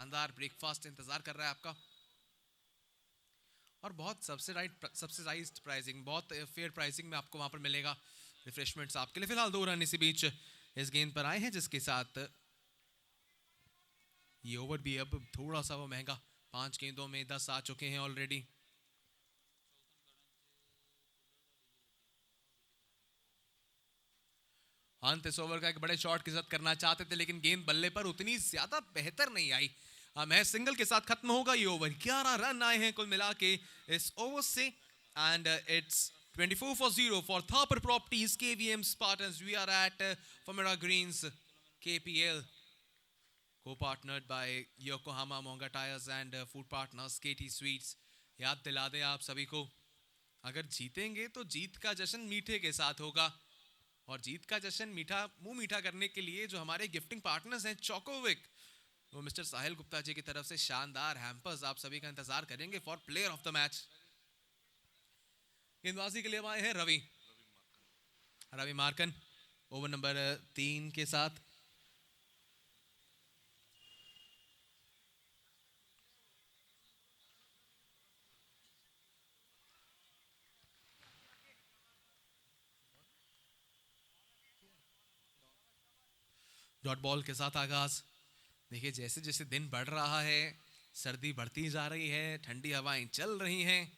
शानदार ब्रेकफास्ट इंतजार कर रहा है आपका और बहुत सब्सिडाइज्ड प्राइसिंग, बहुत फेयर प्राइसिंग में आपको वहां पर मिलेगा रिफ्रेशमेंट्स आपके लिए। फिलहाल 2 रन इसी बीच इस गेंद पर आए हैं, जिसके साथ ये ओवर भी अब थोड़ा सा वो महंगा, 5 गेंदों में 10 आ चुके हैं ऑलरेडी। अंत इस ओवर का एक बड़े शॉट के साथ करना चाहते थे, लेकिन गेंद बल्ले पर उतनी ज्यादा बेहतर नहीं आई। महज सिंगल के साथ खत्म होगा ये ओवर। 11 रन आए हैं कुल मिला के इस ओवर से and it's 24 for 0 for Thapar Properties KVM Spartans. We are at Famara Greens KPL, co-partnered by Yokohama Monga Tires and food partners KT Sweets. याद दिला दें आप सभी को, अगर जीतेंगे तो जीत का जश्न मीठे के साथ होगा, और जीत का जश्न मुंह मीठा करने के लिए जो हमारे गिफ्टिंग पार्टनर्स हैं चोकोविक, वो मिस्टर साहिल गुप्ता जी की तरफ से शानदार हैम्पर्स आप सभी का इंतजार करेंगे for player of the match. गेंदबाजी के लिए आए हैं रवि मार्कन ओवर नंबर 3 के साथ। डॉट बॉल के साथ आगाज। देखिए जैसे जैसे दिन बढ़ रहा है, सर्दी बढ़ती जा रही है, ठंडी हवाएं चल रही हैं,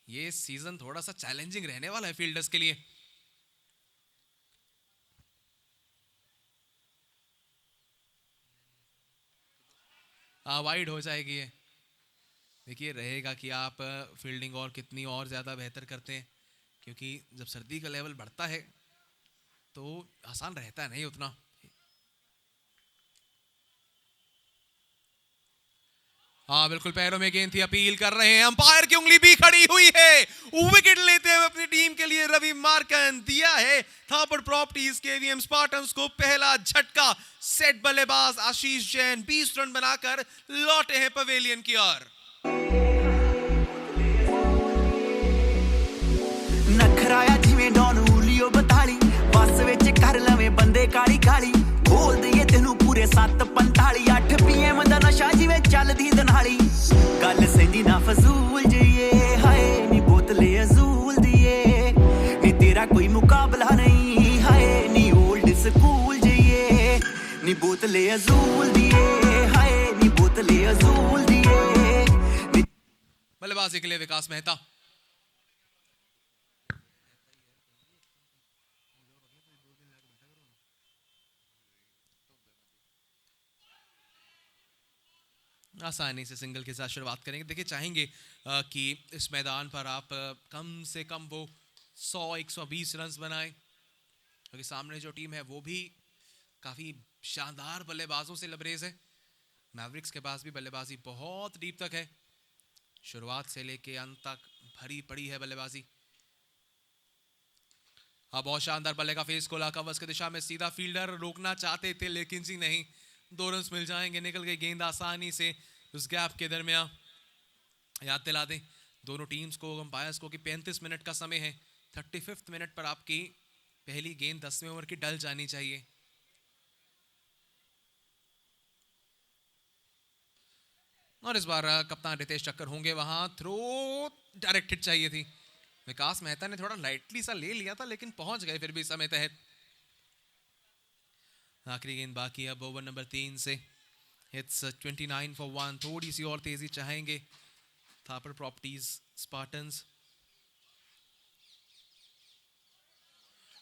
ये सीजन थोड़ा सा चैलेंजिंग रहने वाला है फील्डर्स के लिए। वाइड हो जाएगी ये। देखिए रहेगा कि आप फील्डिंग और कितनी और ज़्यादा बेहतर करते हैं, क्योंकि जब सर्दी का लेवल बढ़ता है तो आसान रहता नहीं उतना। हाँ बिल्कुल, पैरों में गेंद थी, अपील कर रहे हैं, अंपायर की उंगली भी खड़ी हुई है। विकेट लेते हुए अपनी टीम के लिए रवि मार्कन दिया है थापर प्रॉपर्टीज केवीएम स्पार्टन्स को पहला झटका। सेट बल्लेबाज आशीष जैन 20 रन बनाकर लौटे हैं पवेलियन की ओर। नखराया जिवें डॉन उलियो बताली, बस विच कर लवे बंदे काली काली, बोल दईए तेनू पूरे 7:45, 8 PM दा नशा जिवें चलदी दनाली। गल सेंदी ना फजूल जिए, हाय नी बोतले अजूल दिए, नी तेरा कोई मुकाबला नहीं, हाय नी ओल्ड स्कूल जिए, नी बोतले अजूल दिए, हाय नी बोतले अजूल दिए। बल्लेबाजी के लिए विकास मेहता। आसानी से सिंगल के साथ शुरुआत करेंगे। देखिए चाहेंगे कि इस मैदान पर आप कम से कम वो 100-120 रन बनाएं, क्योंकि सामने जो टीम है वो भी काफ़ी शानदार बल्लेबाजों से लबरेज है। मैवरिक्स के पास भी बल्लेबाजी बहुत डीप तक है, शुरुआत से लेके अंत तक भरी पड़ी है बल्लेबाजी। बहुत शानदार बल्ले का फेस खोला, कवर्स की दिशा में सीधा, फील्डर रोकना चाहते थे लेकिन जी नहीं, 2 रन मिल जाएंगे। निकल गई गेंद आसानी से उस गैप के दरमियान। याद दिला दें दोनों टीम्स को, अंपायर्स को, कि 35 मिनट का समय है। 35वें मिनट पर आपकी पहली गेंद 10वें ओवर की डल जानी चाहिए। और इस बार कप्तान रितेश चक्कर होंगे वहां। थ्रो डायरेक्टेड चाहिए थी, विकास मेहता ने थोड़ा लाइटली सा ले लिया था, लेकिन पहुंच गए फिर भी समय तहत। आखिरी गेंद बाकी अब ओवर नंबर 3 से। It's 29 for 1। थोड़ी सी और तेजी चाहेंगे थापर प्रॉपर्टीज स्पार्टन्स।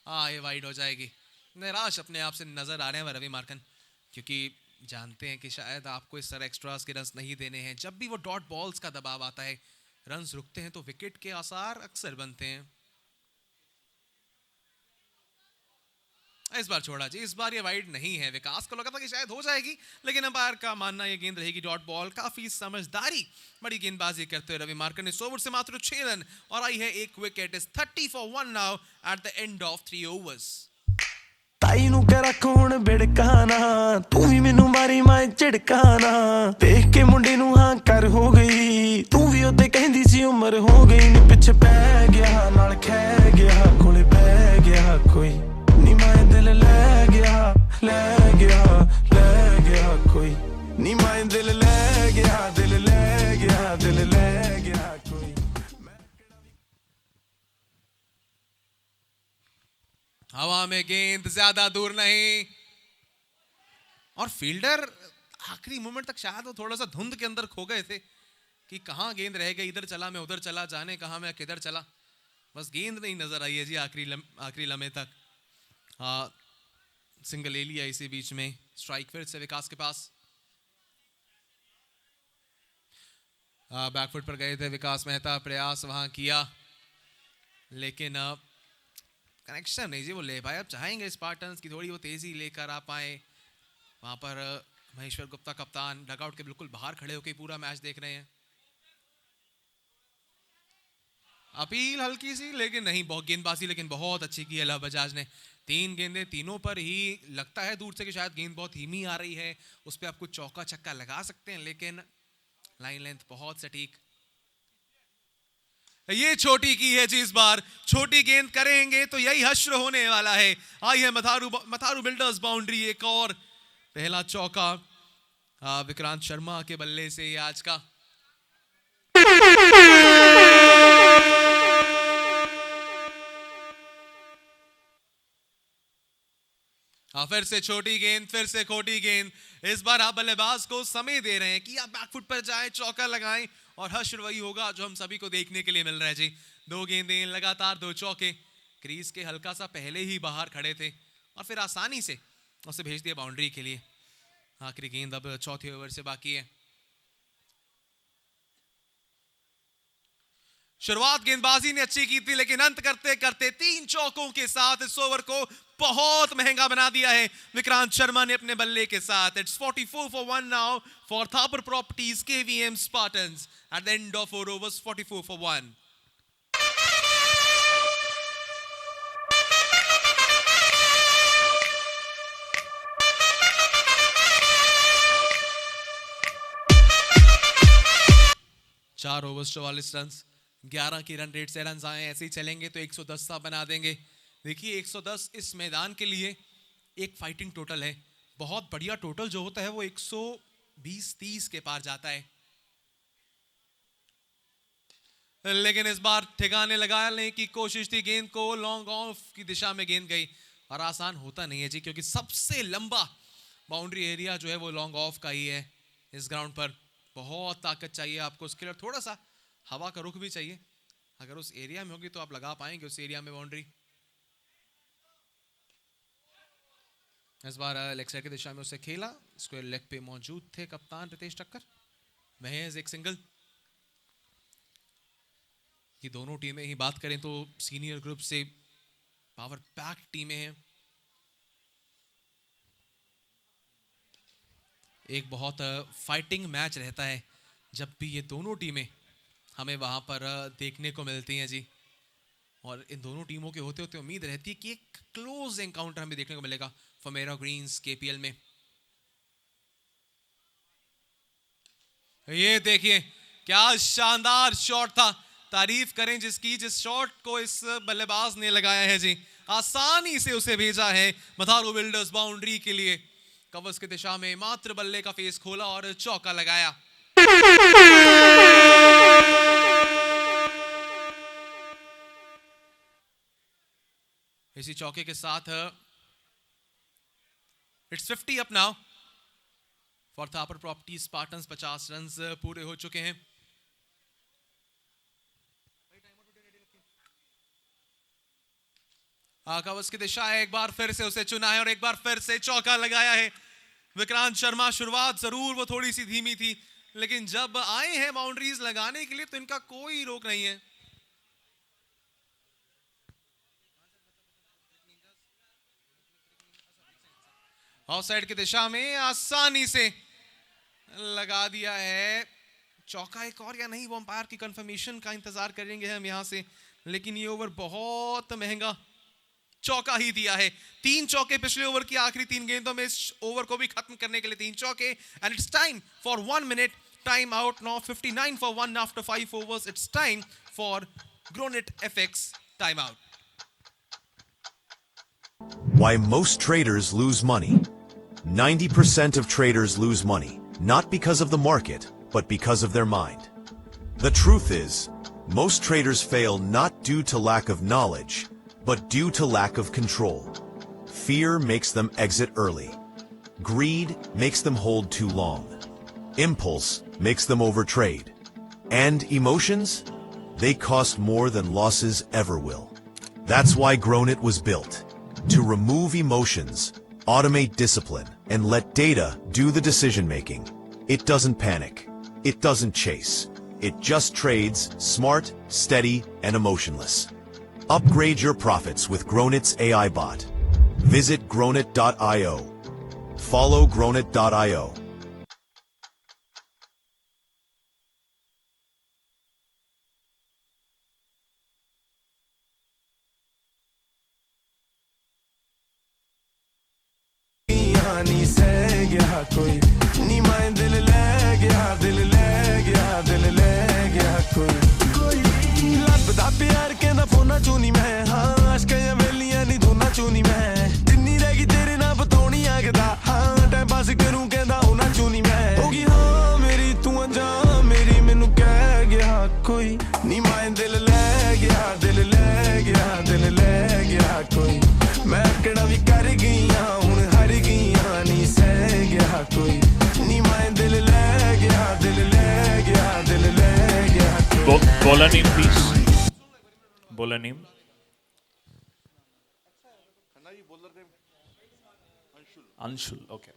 ये वाइड हो जाएगी। निराश अपने आप से नजर आ रहे हैं रवि मार्कन, क्योंकि जानते हैं कि शायद आपको इस तरह एक्स्ट्रास के रन्स नहीं देने हैं। जब भी वो डॉट बॉल्स का दबाव आता है, रन्स रुकते हैं तो विकेट के आसार अक्सर बनते हैं। इस बार छोड़ा जी, इस बार ये वाइड नहीं है। विकास को लगा था कि शायद हो जाएगी, लेकिन अंपायर का मानना ये गेंद रहेगी डॉट बॉल। काफी समझदारी बड़ी गेंदबाजी करते हुए रवि मार्कन इस ओवर से मात्र 6 रन और आई है 1 wicket. Is 30 for 1 now at the end of 3 overs। ताई नू कह रख हुण बिड़काना, तू भी मैनू मारी मैं झिड़काना, देख के मुंडे नू हां कर हो गई, तू भी ओते कहंदी सी उम्र हो गई, नी पिछे पै गया नाल खै गया, कोले पै गया कोई, नी मैं दिल ले गया कोई, नी मैं दिल ले हवा में गेंद ज्यादा दूर नहीं, और फील्डर आखिरी मोमेंट तक शायद वो थोड़ा सा धुंध के अंदर खो गए थे कि कहाँ गेंद रह गई, इधर चला मैं उधर चला, जाने कहाँ मैं किधर चला, बस गेंद नहीं नजर आई है जी आखिरी लम्हे तक। सिंगल ले लिया इसी बीच में। स्ट्राइक फिर से विकास के पास, बैकफुट पर गए थे विकास मेहता, प्रयास वहां किया लेकिन कनेक्शन नहीं जी वो ले पाए। अब चाहेंगे स्पार्टन्स की थोड़ी वो तेजी लेकर आ पाए। वहां पर महेश्वर गुप्ता कप्तान डगआउट के बिल्कुल बाहर खड़े होकर पूरा मैच देख रहे हैं। अपील हल्की सी लेकिन नहीं, बहुत गेंदबाजी लेकिन बहुत अच्छी की है लव बजाज ने। 3 गेंदें तीनों पर ही लगता है दूर से कि शायद गेंद बहुत धीमी आ रही है, उस पर आप कुछ चौका छक्का लगा सकते हैं, लेकिन लाइन लेंथ बहुत सटीक। ये छोटी की है जी, इस बार छोटी गेंद करेंगे तो यही हश्र होने वाला है। आई है मथारू बिल्डर्स बाउंड्री, एक और पहला चौका विक्रांत शर्मा के बल्ले से ये आज का। फिर से छोटी गेंद, फिर से खोटी गेंद। इस बार आप बल्लेबाज को समय दे रहे हैं कि आप बैकफुट पर जाएं, चौका लगाएं, और हश्र वही होगा जो हम सभी को देखने के लिए मिल रहा है जी। 2 गेंदें लगातार, 2 चौके। क्रीज के हल्का सा पहले ही बाहर खड़े थे और फिर आसानी से उसे भेज दिया बाउंड्री के लिए। आखिरी गेंद अब चौथे ओवर से बाकी है। शुरुआत गेंदबाजी ने अच्छी की थी लेकिन अंत करते करते 3 चौकों के साथ इस ओवर को बहुत महंगा बना दिया है विक्रांत शर्मा ने अपने बल्ले के साथ। It's 44 for 1 now for Thapar Properties KVM Spartans at the end of 4 overs, 44 for 1. चार ओवर्स 44 रन, 11 की रन रेट से रन आए। ऐसे ही चलेंगे तो 110 सा बना देंगे। देखिए 110 इस मैदान के लिए एक फाइटिंग टोटल है। बहुत बढ़िया टोटल जो होता है वो 120-30 के पार जाता है, लेकिन इस बार ठिकाने लगाने की कोशिश थी। गेंद को लॉन्ग ऑफ की दिशा में गेंद गई और आसान होता नहीं है जी, क्योंकि सबसे लंबा बाउंड्री एरिया जो है वो लॉन्ग ऑफ का ही है। इस ग्राउंड पर बहुत ताकत चाहिए आपको, उसके लिए थोड़ा सा हवा का रुख भी चाहिए। अगर उस एरिया में होगी तो आप लगा पाएंगे उस एरिया में बाउंड्री। इस बार लेग साइड की दिशा में उसे खेला, स्क्वायर लेग पे मौजूद थे कप्तान रितेश ठक्कर। महज एक सिंगल। ये दोनों टीमें ही बात करें तो सीनियर ग्रुप से पावर पैक टीमें हैं। एक बहुत फाइटिंग मैच रहता है जब भी ये दोनों टीमें हमें वहां पर देखने को मिलती हैं जी। और इन दोनों टीमों के होते होते उम्मीद रहती है कि एक क्लोज एनकाउंटर हमें देखने को मिलेगा फमेरा ग्रीन्स केपीएल में। ये देखिए क्या शानदार शॉट था, तारीफ करें जिसकी, जिस शॉट को इस बल्लेबाज ने लगाया है जी। आसानी से उसे भेजा है मथारू बिल्डर्स बाउंड्री के लिए। कवर्स की दिशा में मात्र बल्ले का फेस खोला और चौका लगाया। इसी चौके के साथ it's 50 up now for Thapar properties Spartans. 50 run पूरे हो चुके हैं। कवर्स की दिशा है, एक बार फिर से उसे चुना है और एक बार फिर से चौका लगाया है विक्रांत शर्मा। शुरुआत जरूर वो थोड़ी सी धीमी थी, लेकिन जब आए हैं बाउंड्रीज लगाने के लिए तो इनका कोई रोक नहीं है। ऑफसाइड की दिशा में आसानी से लगा दिया है। चौका एक और या नहीं, वो अंपायर की कंफर्मेशन का इंतजार करेंगे हम यहां से, लेकिन ये ओवर बहुत महंगा चौका ही दिया है। 3 चौके पिछले ओवर की आखिरी 3 गेंदों में, इस ओवर को भी खत्म करने के लिए 3 चौके। And it's time for 1 minute time out now. 59 for 1 after 5 overs. It's time for Gronet FX time out. Why most traders lose money. 90% of traders lose money, not because of the market, but because of their mind. The truth is, most traders fail not due to lack of knowledge, But due to lack of control, fear makes them exit early. Greed makes them hold too long. Impulse makes them overtrade. And emotions? They cost more than losses ever will. That's why Grownit was built. To remove emotions, automate discipline, and let data do the decision-making. It doesn't panic. It doesn't chase. It just trades, smart, steady, and emotionless. Upgrade your profits with Grownit's AI bot. Visit grownit.io. Follow grownit.io. नी सह गया कोई नी मैं दिल ले गया दिल ले गया दिल ले गया कोई लभदा प्यार कहंदा फोना चूनी मैं हाँ अशक या वेलियां नी धोना चूनी मैं जिन्नी रहेगी तेरे ना बताउणी आगदा हाँ टाइम पास करूं कहंदा होना चूनी मैं होगी हाँ मेरी तू अनजान मेरी मैनू कह गया कोई नी मैं दिल ले गया दिल ले गया दिल ले गया कोई मैं केड़ा भी कर गई हुण हर गई नी सह गया कोई नी मैं दिल ले गया दिल ले गया दिल ले गया Bowler name, please. Bowler name. Anshul, okay.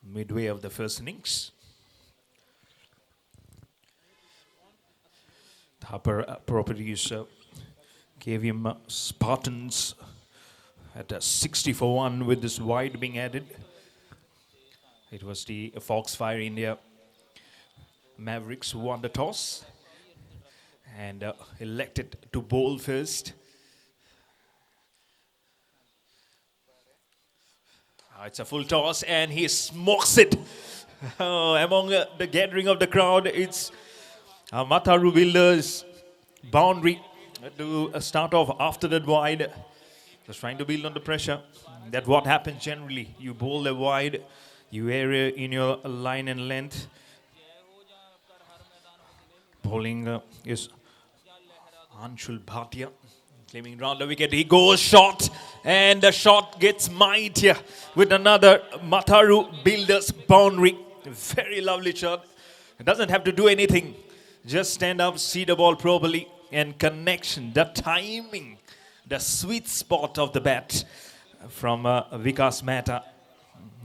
Midway of the first innings. The Harper Properties gave him Spartans at a 60 for 1 with this wide being added. It was the Foxfire India Mavericks who won the toss and elected to bowl first. It's a full toss and he smokes it. Among the gathering of the crowd, it's Matharu Builders boundary to start off after that wide. Just trying to build on the pressure. That's what happens generally. You bowl the wide, you area in your line and length. Bowling is Anshul Bhatia claiming round the wicket. He goes short and the shot gets mightier with another Matharu Builders boundary. Very lovely shot. It doesn't have to do anything. Just stand up, see the ball properly, and connection, the timing, the sweet spot of the bat from Vikas Mehta.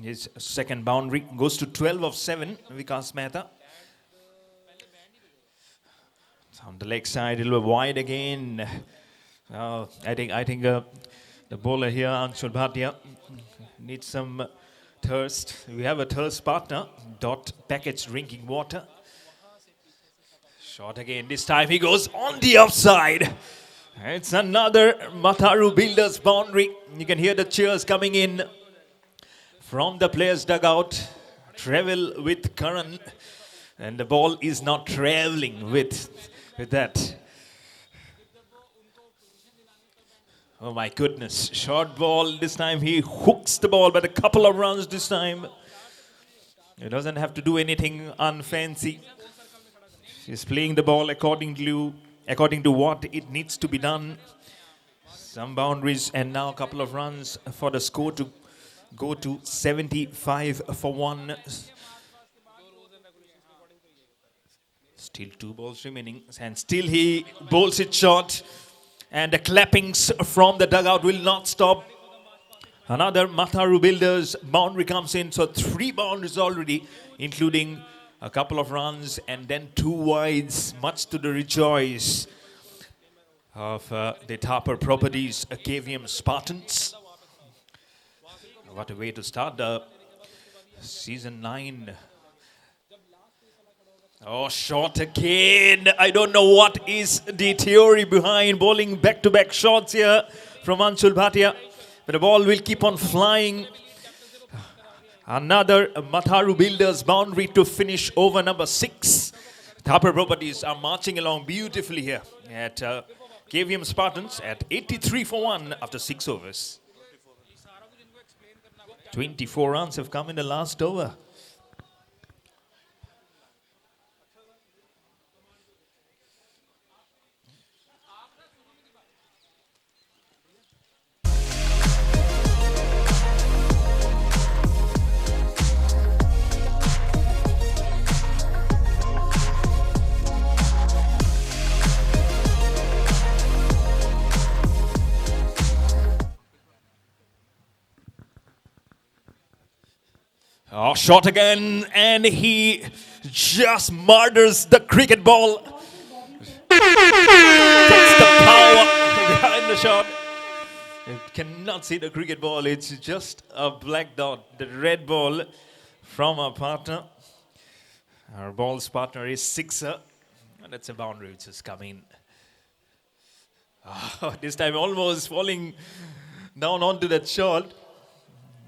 His second boundary goes to 12 of 7, Vikas Mehta. On the leg side, it'll be wide again. I think the bowler here, Anshul Bhatia, needs some thirst. We have a thirst partner, Dot Packets Drinking Water. Shot again. This time he goes on the offside. It's another Matharu Builders boundary. You can hear the cheers coming in from the players' dugout. Travel with Karan. And the ball is not traveling with that. Oh my goodness. Short ball. This time he hooks the ball, but a couple of runs this time. He doesn't have to do anything unfancy. He's playing the ball according to what it needs to be done. Some boundaries and now a couple of runs for the score to go to 75 for 1. Still 2 balls remaining and still he bowls it short. And the clappings from the dugout will not stop. Another Matharu Builders boundary comes in. So 3 boundaries already, including a couple of runs and then 2 wides, much to the rejoice of the Harper Properties KVM Spartans. What a way to start the season 9. Oh, short again. I don't know what is the theory behind bowling back-to-back shots here from Anshul Bhatia. But the ball will keep on flying. Another Matharu Builders boundary to finish over number 6. The Harper Properties are marching along beautifully here at KVM Spartans at 83 for 1 after 6 overs. 24 runs have come in the last over. Oh, shot again, and he just murders the cricket ball. That's the power behind the shot. You cannot see the cricket ball. It's just a black dot, the red ball from our partner. Our ball's partner is sixer. And that's a boundary which has come in. Oh, this time almost falling down onto that shot.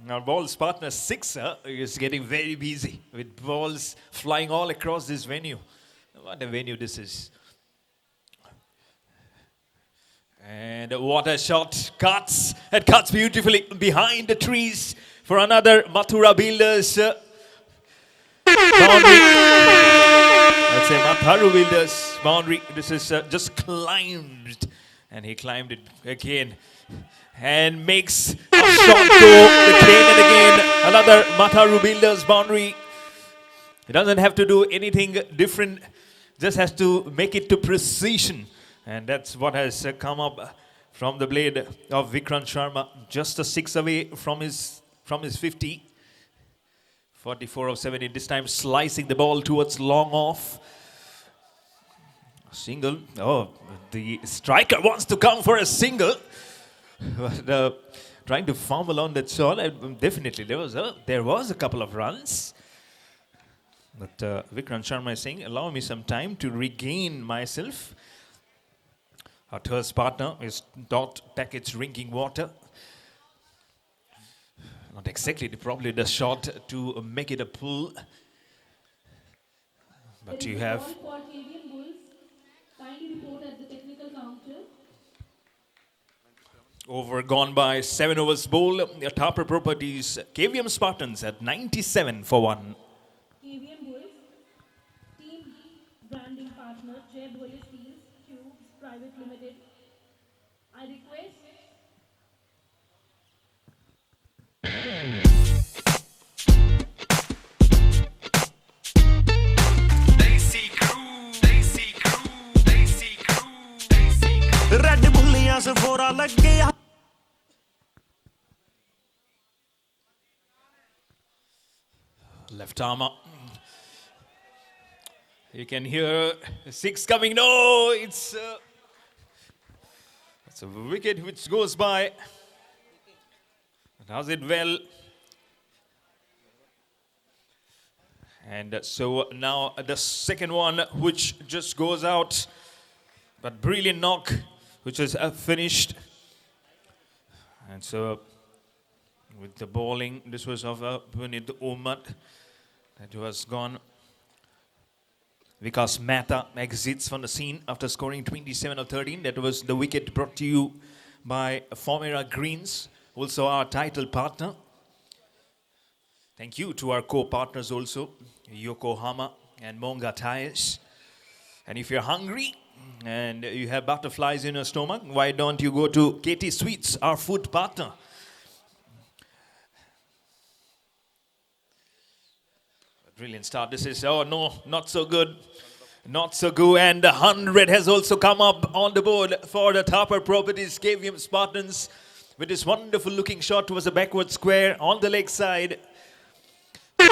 Our ball's partner sixer is getting very busy with balls flying all across this venue. What a venue this is. And what a shot. Cuts. It cuts beautifully behind the trees for another Mathura Builders boundary. That's a Matharu Builders boundary. This is just climbed. And he climbed it again. And makes a shot go again and again. Another Matharu Builders boundary. He doesn't have to do anything different. Just has to make it to precision. And that's what has come up from the blade of Vikrant Sharma. Just a 6 away from his 50. 44 of 70. This time slicing the ball towards long off. Single. Oh, the striker wants to come for a single. But, trying to fumble on that shot. Definitely there was a couple of runs. But Vikrant Sharma is saying, allow me some time to regain myself. Our third partner is Dot Package Drinking Water. Not exactly probably the shot to make it a pull. But you have... Over gone by 7 overs bowl. Thapar Properties, KVM Spartans at 97 for 1. KVM Bulls, team branding partner, Jay Bhole Steels, Cubes Private Limited. I request red बुल्लियां से फोरा लग गया Left armer. You can hear 6 coming. No, it's a wicket which goes by. Does it well. And so now the second one which just goes out. But brilliant knock which is finished. And so with the bowling, this was of Punit Umat. That was gone. Vikas Mehta exits from the scene after scoring 27 of 13. That was the wicket brought to you by Formera Greens, also our title partner. Thank you to our co-partners also, Yokohama and Monga Tires. And if you're hungry and you have butterflies in your stomach, why don't you go to KT Sweets, our food partner. Brilliant start. This is, oh no, not so good. Not so good. And the 100 has also come up on the board for the Thapar Properties KVM Spartans with this wonderful looking shot towards the backward square on the leg side. That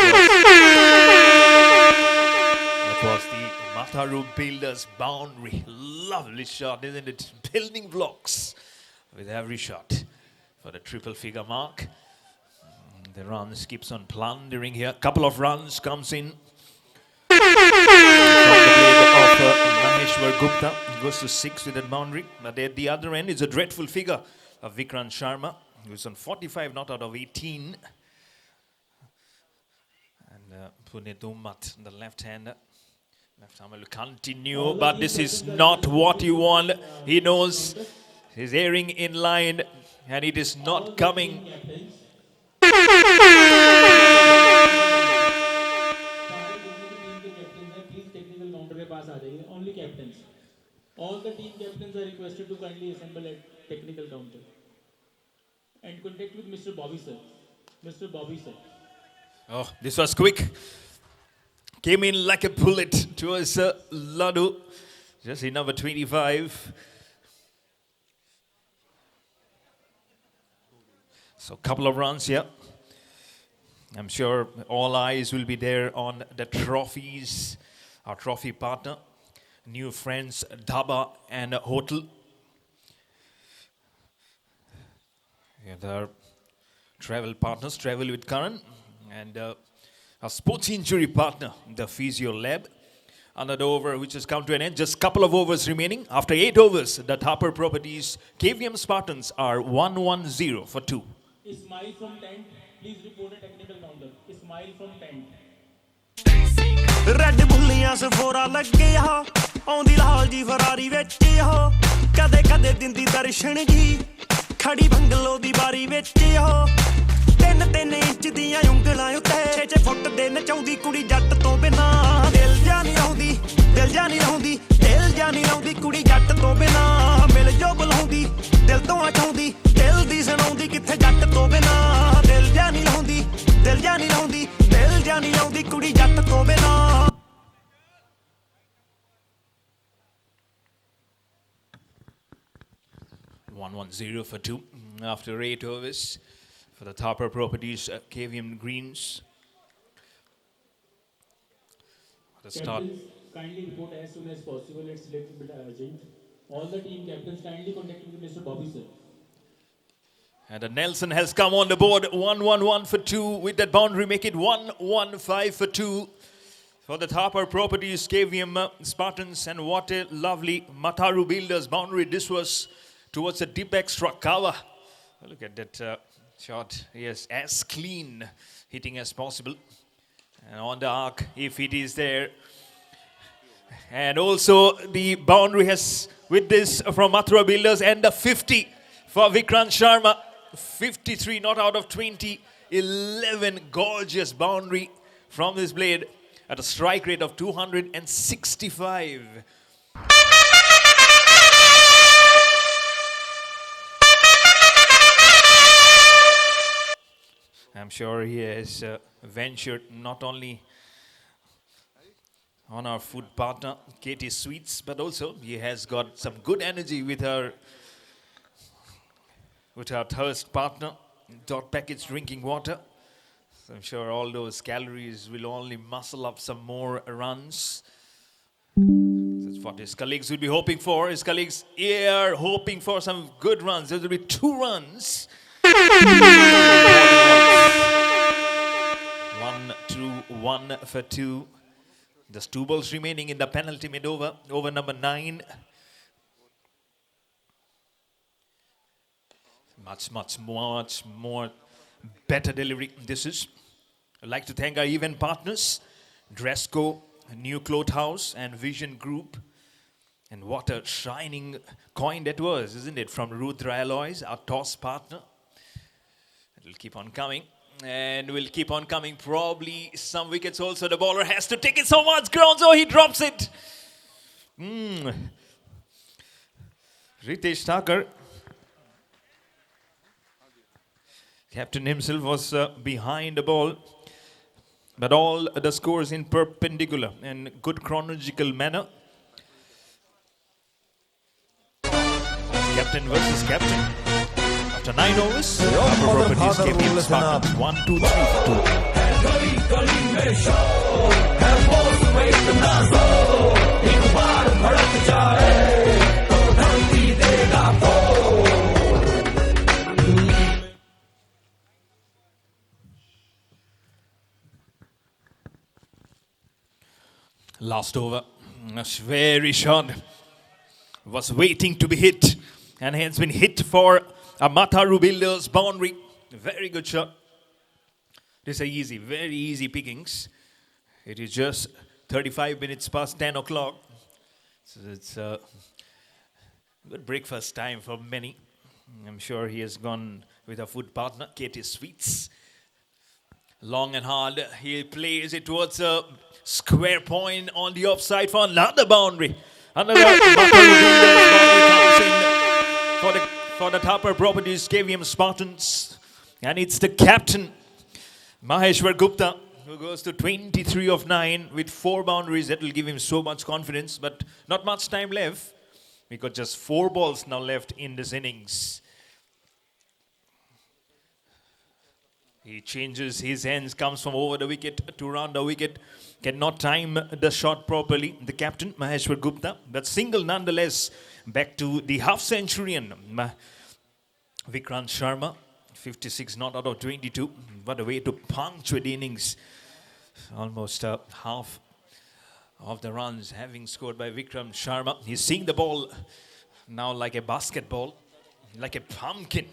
was the Matharu Builders boundary. Lovely shot, isn't it? Building blocks with every shot for the triple figure mark. The runs keeps on plundering here. Couple of runs comes in. From the blade of Maheshwar Gupta. Goes to 6 with that boundary. But at the other end is a dreadful figure of Vikrant Sharma, who's on 45 not out of 18. And Punit Umat, the left-hander. Left arm will continue, but this is not what you want. He knows he's erring in line and it is not coming. only captains. All the team captains are requested to kindly assemble at technical counter and contact with Mr. Bobby sir. Mr. Bobby sir. Oh, this was quick. Came in like a bullet towards Ladu. Just in number 25. So a couple of runs here. I'm sure all eyes will be there on the trophies. Our trophy partner, New Friends Dhaba and Hotel. And our travel partners, Travel with Karan. And our sports injury partner, the Physio Lab. Another over which has come to an end. Just a couple of overs remaining. After 8 overs, the Thapar Properties KVM Spartans are 1-1-0 for 2. Ismail from tent, please report a technical counter. Ismail from tent. Red ਬੁੱਲੀਆਂ ਸਫੋਰਾ ਲੱਗੇ ਆ ਆਉਂਦੀ Lal ji Ferrari ਵਿੱਚ ਹੋ ਕਦੇ ਕਦੇ ਦਿੰਦੀ ਦਰਸ਼ਨ ਜੀ ਖੜੀ ਬੰਗਲੋ ਦੀ ਬਾਰੀ ਵਿੱਚ ਹੋ 3-3 ਇੰਚ ਦੀਆਂ ਉਂਗਲਾਂ ਉੱਤੇ 6 ਫੁੱਟ ਦੇ ਨਚਾਉਂਦੀ ਕੁੜੀ ਜੱਟ ਤੋਂ ਬਿਨਾ ਦਿਲ ਜਾ ਨਹੀਂ ਲਾਉਂਦੀ ਦਿਲ ਜਾ ਨਹੀਂ ਲਾਉਂਦੀ ਦਿਲ ਜਾ ਨਹੀਂ ਲਾਉਂਦੀ ਕੁੜੀ ਜੱਟ ਤੋਂ ਬਿਨਾ ਮਿਲ ਜੋ ਬੁਲਾਉਂਦੀ ਦਿਲ ਤੋਂ ਅਟਾਉਂਦੀ ਦਿਲ ਦੀ ਸੁਣਾਉਂਦੀ ਕਿੱਥੇ ਜੱਟ ਤੋਂ ਬਿਨਾ ਦਿਲ ਜਾ ਨਹੀਂ ਲਾਉਂਦੀ ਦਿਲ ਜਾ ਨਹੀਂ ਲਾਉਂਦੀ ਦਿਲ ਜਾ ਨਹੀਂ ਲਾਉਂਦੀ ਕੁੜੀ ਜੱਟ ਤੋਂ ਬਿਨਾ 1-1-0 for 2 after 8 overs for the Thapar Properties KVM Greens. The start. Captains, kindly report as soon as possible. It's a little bit urgent. All the team captains kindly contact with Mr. Bobby sir. And Nelson has come on the board. 1-1-1 for 2 with that boundary. Make it 1-1-5 for 2 for the Thapar Properties KVM Spartans. And what a lovely Mataru Builders boundary this was towards the deep extra cover. Look at that shot. Yes, as clean hitting as possible. And on the arc, if it is there. And also the boundary has with this from Mathura Builders and the 50 for Vikrant Sharma. 53 not out of 20. 11 gorgeous boundary from this blade at a strike rate of 265. I'm sure he has ventured not only on our food partner, Katie Sweets, but also he has got some good energy with our thirst partner, Dot Packets Drinking Water. So I'm sure all those calories will only muscle up some more runs. That's what his colleagues will be hoping for. His colleagues are hoping for some good runs. There will be 2 runs. 1-2-1 for 2. There's 2 balls remaining in the penalty mid over. Over number 9. Much more better delivery. This is. I'd like to thank our event partners, Dressco, New Cloth House, and Vision Group. And what a shining coin that was, isn't it? From Rudra Alloys, our toss partner. It'll keep on coming. And will keep on coming. Probably some wickets also. The bowler has to take it so much ground, so he drops it. Ritesh Thakur. Captain himself was behind the ball. But all the scores in perpendicular and good chronological manner. Captain versus captain. After 9 overs, Thapar Properties KVM Spartans 1-2-3 for 2. Last over, a very shot was waiting to be hit and has been hit for a Mataru Builders boundary. Very good shot. These are easy, very easy pickings. It is just 35 minutes past 10 o'clock. So it's a good breakfast time for many. I'm sure he has gone with a food partner, Katie Sweets. Long and hard, he plays it towards a square point on the offside for another boundary. Another Mataru Builders boundary comes in for the Thapar Properties KVM Spartans. And it's the captain, Maheshwar Gupta, who goes to 23 of 9 with 4 boundaries. That will give him so much confidence, but not much time left. We got just 4 balls now left in this innings. He changes his hands, comes from over the wicket to round the wicket. Cannot time the shot properly. The captain, Maheshwar Gupta. But single nonetheless. Back to the half-centurion. Vikrant Sharma. 56 not out of 22. What a way to punctuate the innings. Almost half of the runs having scored by Vikram Sharma. He's seeing the ball now like a basketball, like a pumpkin,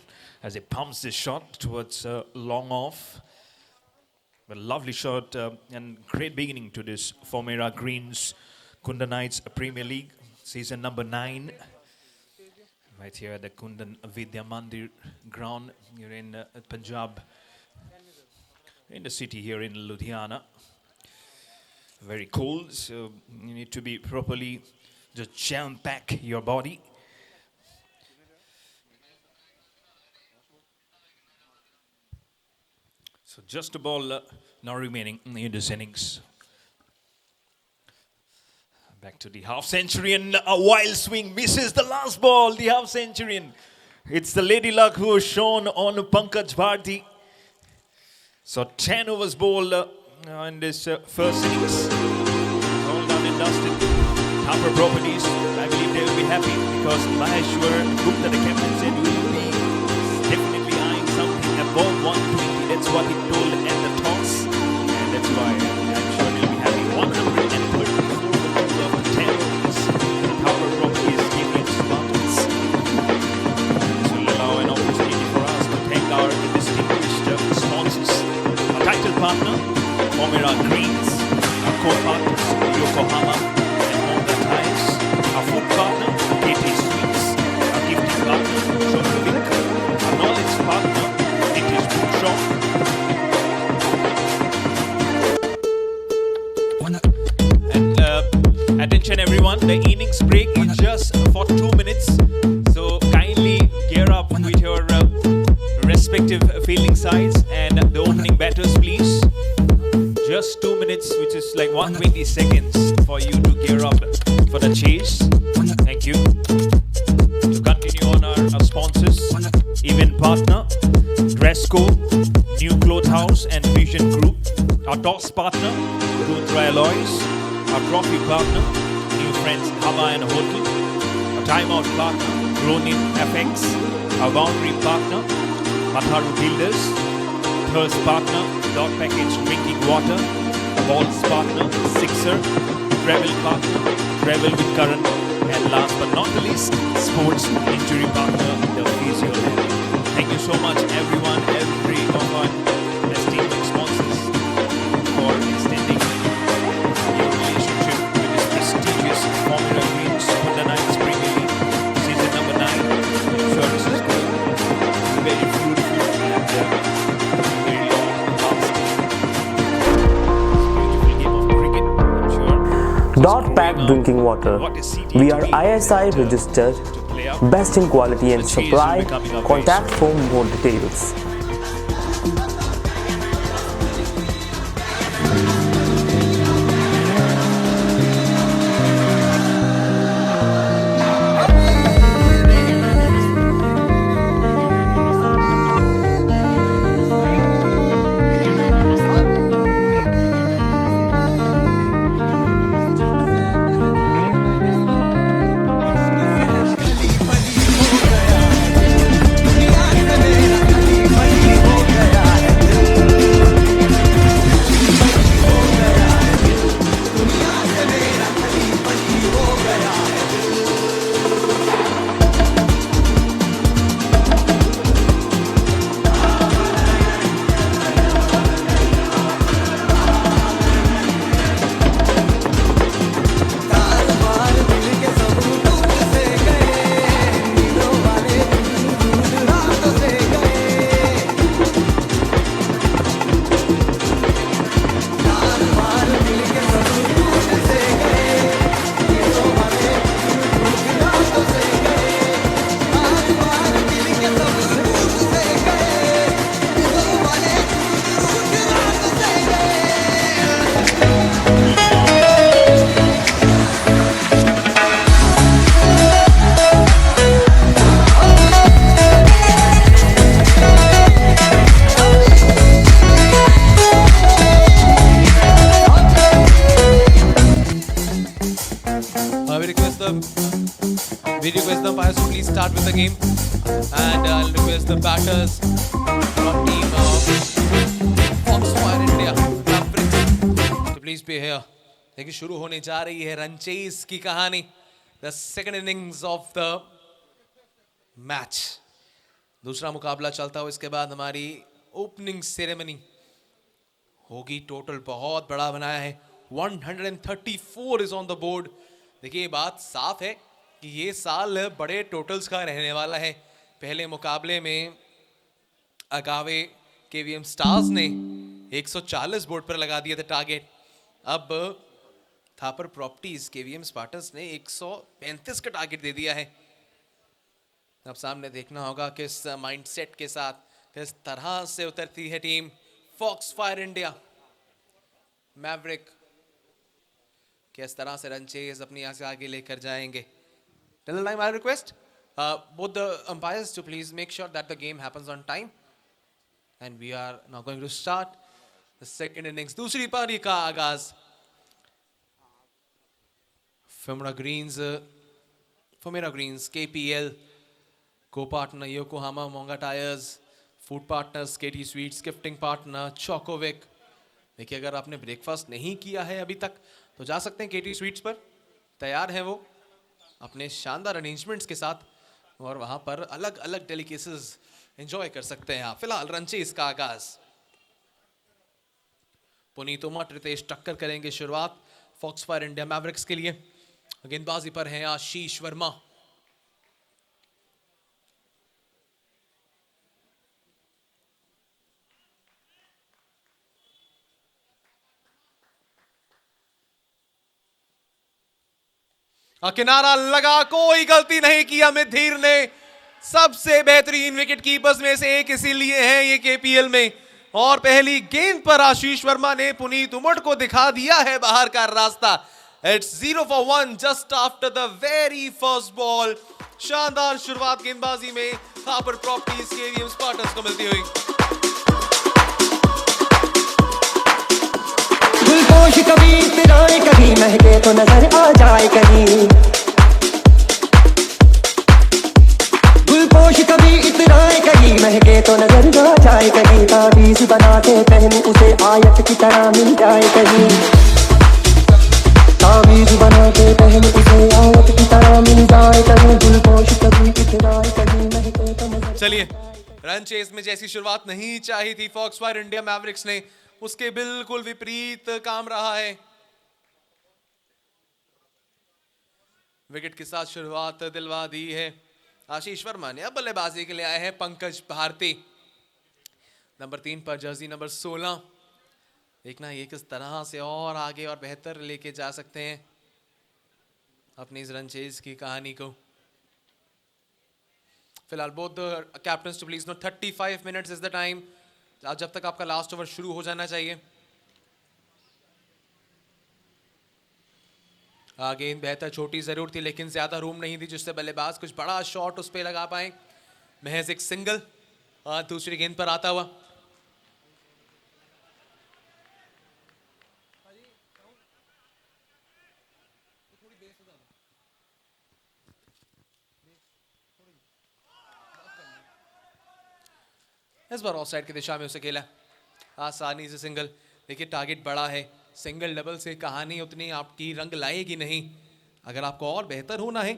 as he pumps the shot towards long off. A lovely shot and great beginning to this Formera Greens Kundan Knights Premier League season number 9. Right here at the Kundan Vidya Mandir ground here in Punjab, in the city here in Ludhiana. Very cold, so you need to be properly just jam pack your body. So just a ball now remaining in this innings. Back to the half-centurion. A wild swing misses the last ball. The half-centurion. It's the Lady Luck who is shown on Pankaj Bharti. So 10 overs bowled in this first innings. All done and dusted. Harper Properties, I believe they will be happy because Maheshwar Gupta, the captain, said we will be definitely eyeing something above 120. That's what he told at the toss. And that's why I'm sure they'll be happy. 134 of the 10 overs that Harper Properties gave its Spartans. This will allow an opportunity for us to thank our distinguished sponsors. Our title partner, Formera Greens. Our co-partners, Yokohama and Honda Tires. Our food partner, KT Sweets. Our gifting partner, Chocovik. Our knowledge partner, British Bookshop. And attention everyone, the innings break is just for 2 minutes. So kindly gear up with your respective fielding sides and the opening batters please. Just 2 minutes, which is like 120 seconds for you to gear up for the chase. Thank you. To continue on our sponsors, event partner, Dressco, New Cloth House and Vision Group. Our toss partner, Rudra Alloys. Our trophy partner, New Friends Hava and Hotel. Our timeout partner, Ronin FX. Our boundary partner, Matharu Builders. Thirst partner, Dog Package Drinking Water. Balls partner, Sixer. Travel partner, Travel with Current. And last but not the least, Sports Injury Partner, the Physio Lab. Thank you so much everyone, every of our esteemed sponsors for extending your relationship with this prestigious Formula Greens Kundan Knights Premier League season number 9. I'm sure this is going to be very fruitful and very long lasting. Beautiful game of cricket, I'm sure. Dot Pack Drinking Water. We are ISI registered, best in quality and supply. Contact for more details. please start with the game. And I'll request the batters from team Foxfire India to please be here. देखिए शुरू होने जा रही है run chase की कहानी. The second innings of the match. दूसरा मुकाबला चलता हो इसके बाद हमारी ओपनिंग सेरेमनी होगी. टोटल बहुत बड़ा बनाया है. 134 इज ऑन द बोर्ड. देखिए ये बात साफ है कि ये साल बड़े टोटल्स का रहने वाला है. पहले मुकाबले में अगावे केवीएम स्टार्स ने 140 बोर्ड पर लगा दिया था टारगेट. अब थापर प्रॉपर्टीज केवीएम स्पार्टन्स ने 135 का टारगेट दे दिया है. अब सामने देखना होगा किस माइंडसेट के साथ किस तरह से उतरती है टीम फॉक्सफायर इंडिया. मैवरिक किस तरह से रन चेज अपनी यहाँ से आगे लेकर जाएंगे. Till the time I request both the umpires to please make sure that the game happens on time. And we are now going to start the second innings. दूसरी पारी का आगाज. Femura Greens, KPL, co-partner Yokohama Monga Tires, food partners KT Sweets, gifting partner Chocovic. देखिए अगर आपने breakfast नहीं किया है अभी तक तो जा सकते हैं केटी स्वीट्स पर. तैयार है वो अपने शानदार अरेंजमेंट्स के साथ और वहां पर अलग अलग डेलिकेसीज एंजॉय कर सकते हैं आप. फिलहाल रनचेज का आगाज. पुनीत उमट रितेश टक्कर करेंगे शुरुआत फॉक्सफायर इंडिया मैवरिक्स के लिए. गेंदबाजी पर हैं आशीष वर्मा. किनारा लगा, कोई गलती नहीं की अमित धीर ने. सबसे बेहतरीन विकेट कीपर्स में से एक इसीलिए है ये केपीएल में. और पहली गेंद पर आशीष वर्मा ने पुनीत उमट को दिखा दिया है बाहर का रास्ता. It's 0 for 1 just after the very first ball. शानदार शुरुआत गेंदबाजी में थापर प्रॉपर्टीज केवीएम स्पार्टन्स को मिलती हुई. गुलपोश कभी इतराए कहीं महके तो नजर आ जाए कहीं. गुलपोश कभी इतराए कहीं महके तो नजर आ जाए कहीं. ताबीज बना के पहन उसे आयत की तरह मिल जाए कहीं. ताबीज बना के पहन उसे आयत की तरह मिल जाए कहीं. गुलपोश कभी इतराए कहीं महके तो नजर. चलिए रन चेस में जैसी शुरुआत नहीं चाहिए थी फॉक्सफायर इंडिया मैवरिक्स ने, उसके बिल्कुल विपरीत काम रहा है. विकेट के साथ शुरुआत दिलवा दी है आशीष वर्मा ने. अब बल्लेबाजी के लिए आए हैं पंकज भारती. नंबर 3 पर जर्सी नंबर 16. देखना ये किस तरह से और आगे और बेहतर लेके जा सकते हैं अपनी इस रन चेज की कहानी को. फिलहाल both the captains to please know 35 minutes is the time. जब तक आपका लास्ट ओवर शुरू हो जाना चाहिए. गेंद बेहतर छोटी जरूर थी लेकिन ज्यादा रूम नहीं थी जिससे बल्लेबाज कुछ बड़ा शॉट उस पे लगा पाए. महज एक सिंगल दूसरी गेंद पर आता हुआ. इस बार ऑफ साइड की दिशा में उसे खेला आसानी से सिंगल. देखिए टारगेट बड़ा है, सिंगल डबल से कहानी उतनी आपकी रंग लाएगी नहीं. अगर आपको और बेहतर होना है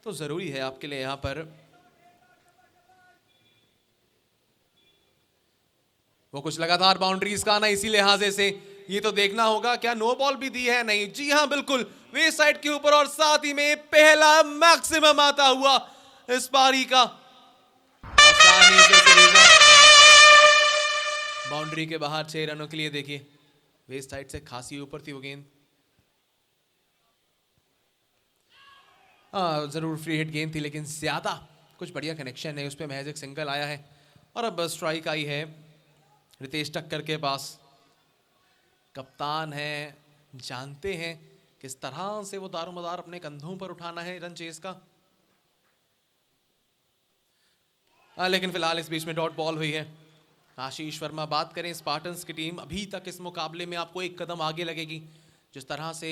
तो जरूरी है आपके लिए यहां पर वो कुछ लगातार बाउंड्रीज का आना. इसी लिहाजे से ये तो देखना होगा क्या नो बॉल भी दी है नहीं. जी हां बिल्कुल वे साइड के ऊपर और साथ ही में पहला मैक्सिमम आता हुआ इस पारी का. आसानी से बाउंड्री के बाहर 6 रनों के लिए. देखिए वेस्ट साइड से खासी ऊपर थी वो गेंद. जरूर फ्री हिट गेंद थी लेकिन ज्यादा कुछ बढ़िया कनेक्शन है उस पर. महज एक सिंगल आया है और अब स्ट्राइक आई है रितेश टक्कर के पास. कप्तान है, जानते हैं किस तरह से वो दारोमदार अपने कंधों पर उठाना है रन चेस का. लेकिन फिलहाल इस बीच में डॉट बॉल हुई है. आशीष वर्मा बात करें स्पार्टन्स की टीम अभी तक इस मुकाबले में आपको एक कदम आगे लगेगी. जिस तरह से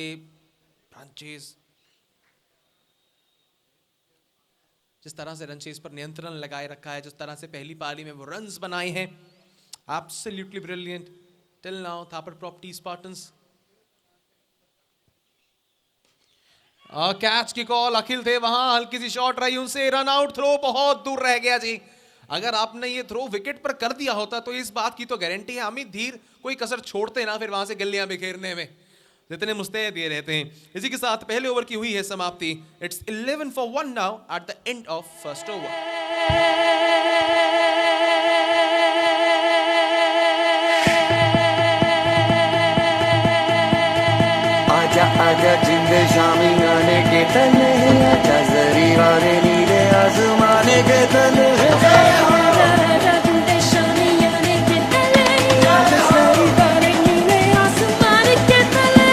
रन चेस जिस तरह से रन चेस पर नियंत्रण लगाए रखा है, जिस तरह से पहली पारी में वो रन्स बनाए हैं, absolutely brilliant till now Thapar property Spartans. Catch की कॉल, अखिल थे वहां, हल्की सी शॉट रही उनसे, रन आउट, थ्रो बहुत दूर रह गया जी। अगर आपने ये थ्रो विकेट पर कर दिया होता तो इस बात की तो गारंटी है अमित धीर कोई कसर छोड़ते ना फिर वहां से गिल्लियां बिखेरने में, जितने मुस्तैद ये रहते हैं। इसी के साथ पहले ओवर की हुई है समाप्ति। It's 11 for 1 now at the end of first over. आजा आजा जिंदे शामी आने के तले, आजा जरी वाले नीले आसमाने के तले, आजा जिंदे शामी आने के तले, आजा जरी वाले नीले आसमाने के तले,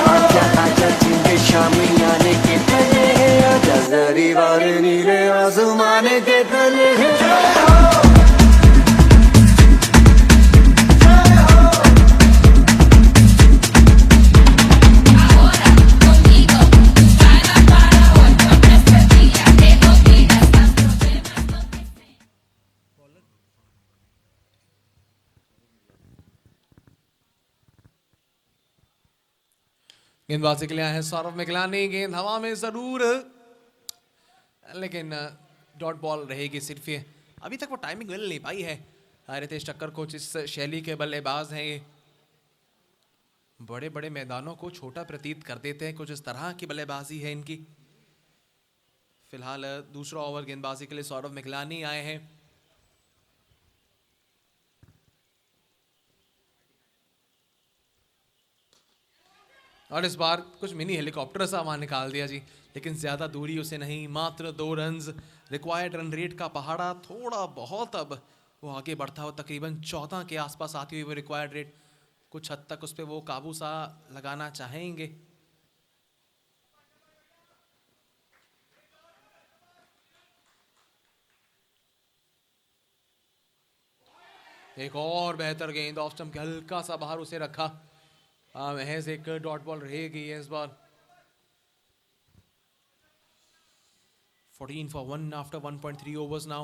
आजा आजा जिंदे शामी आने के तले, आजा जरी वाले नीले आसमाने के तले। गेंदबाजी के लिए आए हैं सौरव मिगलानी, गेंद हवा में जरूर, लेकिन डॉट बॉल रहेगी सिर्फ ये। अभी तक वो टाइमिंग मिल नहीं पाई है। रितेश टक्कर कोच इस शैली के बल्लेबाज हैं, ये बड़े बड़े मैदानों को छोटा प्रतीत कर देते हैं, कुछ इस तरह की बल्लेबाजी है इनकी। फिलहाल दूसरा ओवर गेंदबाजी के लिए सौरव मिगलानी आए हैं। और इस बार कुछ मिनी हेलीकॉप्टर सा वहां निकाल दिया जी, लेकिन ज्यादा दूरी उसे नहीं, मात्र 2 रन्स। रिक्वायर्ड रन रेट का पहाड़ा थोड़ा बहुत अब वो आगे बढ़ता हो, तकरीबन 14 के आसपास आती हुई वो रिक्वायर्ड रेट, कुछ हद तक उस पर वो काबू सा लगाना चाहेंगे। एक और बेहतर गेंद, ऑफ स्टंप के हल्का सा बाहर उसे रखा। महज एक डॉट बॉल रहेगी इस बार। 14 for 1 after 1.3 overs now.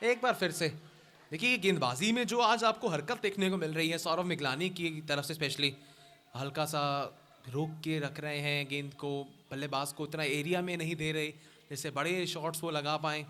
एक बार फिर से देखिए गेंदबाजी में जो आज आपको हरकत देखने को मिल रही है सौरव मिगलानी की तरफ से, स्पेशली हल्का सा रोक के रख रहे हैं गेंद को, बल्लेबाज को उतना एरिया में नहीं दे रहे जिससे बड़े शॉट्स वो लगा पाए।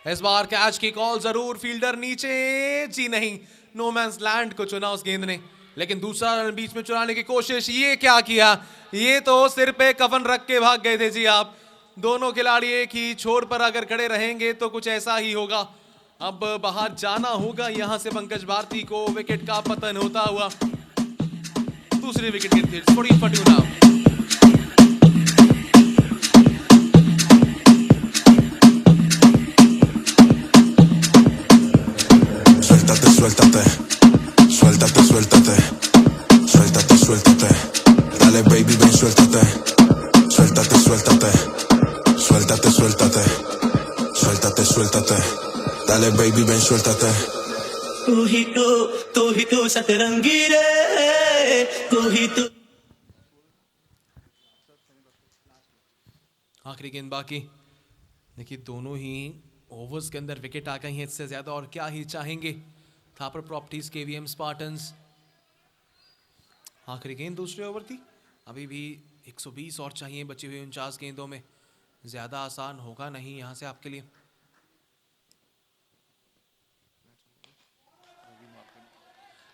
इस बार कैच की कॉल जरूर, फील्डर नीचे जी नहीं, नो मैंस लैंड को चुना उस गेंद ने, लेकिन दूसरा रन बीच में चुराने की कोशिश। ये क्या किया, ये तो सिर पे कफन रख के भाग गए थे जी आप। दोनों खिलाड़ी एक ही छोर पर अगर खड़े रहेंगे तो कुछ ऐसा ही होगा। अब बाहर जाना होगा यहां से पंकज भारती को, विकेट का पतन होता हुआ। दूसरी विकेट गिरती है, 14 for 2 now. Suéltate, suéltate, suéltate, suéltate, suéltate, dale baby ven suéltate, suéltate, suéltate, suéltate, suéltate, suéltate, suéltate, dale baby ven suéltate. तू ही तो सतरंगी रे, तू ही तो। आखिरी गेंद बाकी, देखिए दोनों ही ओवर्स के अंदर विकेट आ गई हैं, इससे ज्यादा और क्या ही चाहेंगे थापर प्रॉपर्टीज केवीएम स्पार्टन्स। आखिरी गेंद दूसरे ओवर की, अभी भी 120 और चाहिए बची हुई 49 गेंदों में, ज्यादा आसान होगा नहीं यहां से आपके लिए।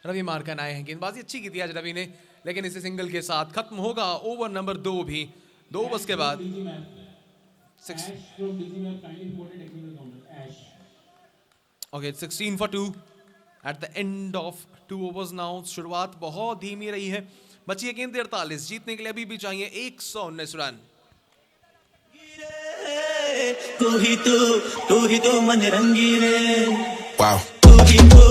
रवि मार्कन आए हैं, गेंदबाजी अच्छी की थी आज रवि ने, लेकिन इसे सिंगल के साथ खत्म होगा ओवर नंबर 2 भी। 2 ओवर्स के बाद okay 16 for 2 at the end of 2 overs now. शुरुआत बहुत धीमी रही है, बची है गेंद 48, जीतने के लिए अभी भी चाहिए 119 रन। तू ही तो मन रंगी रे, Wow. तू ही तो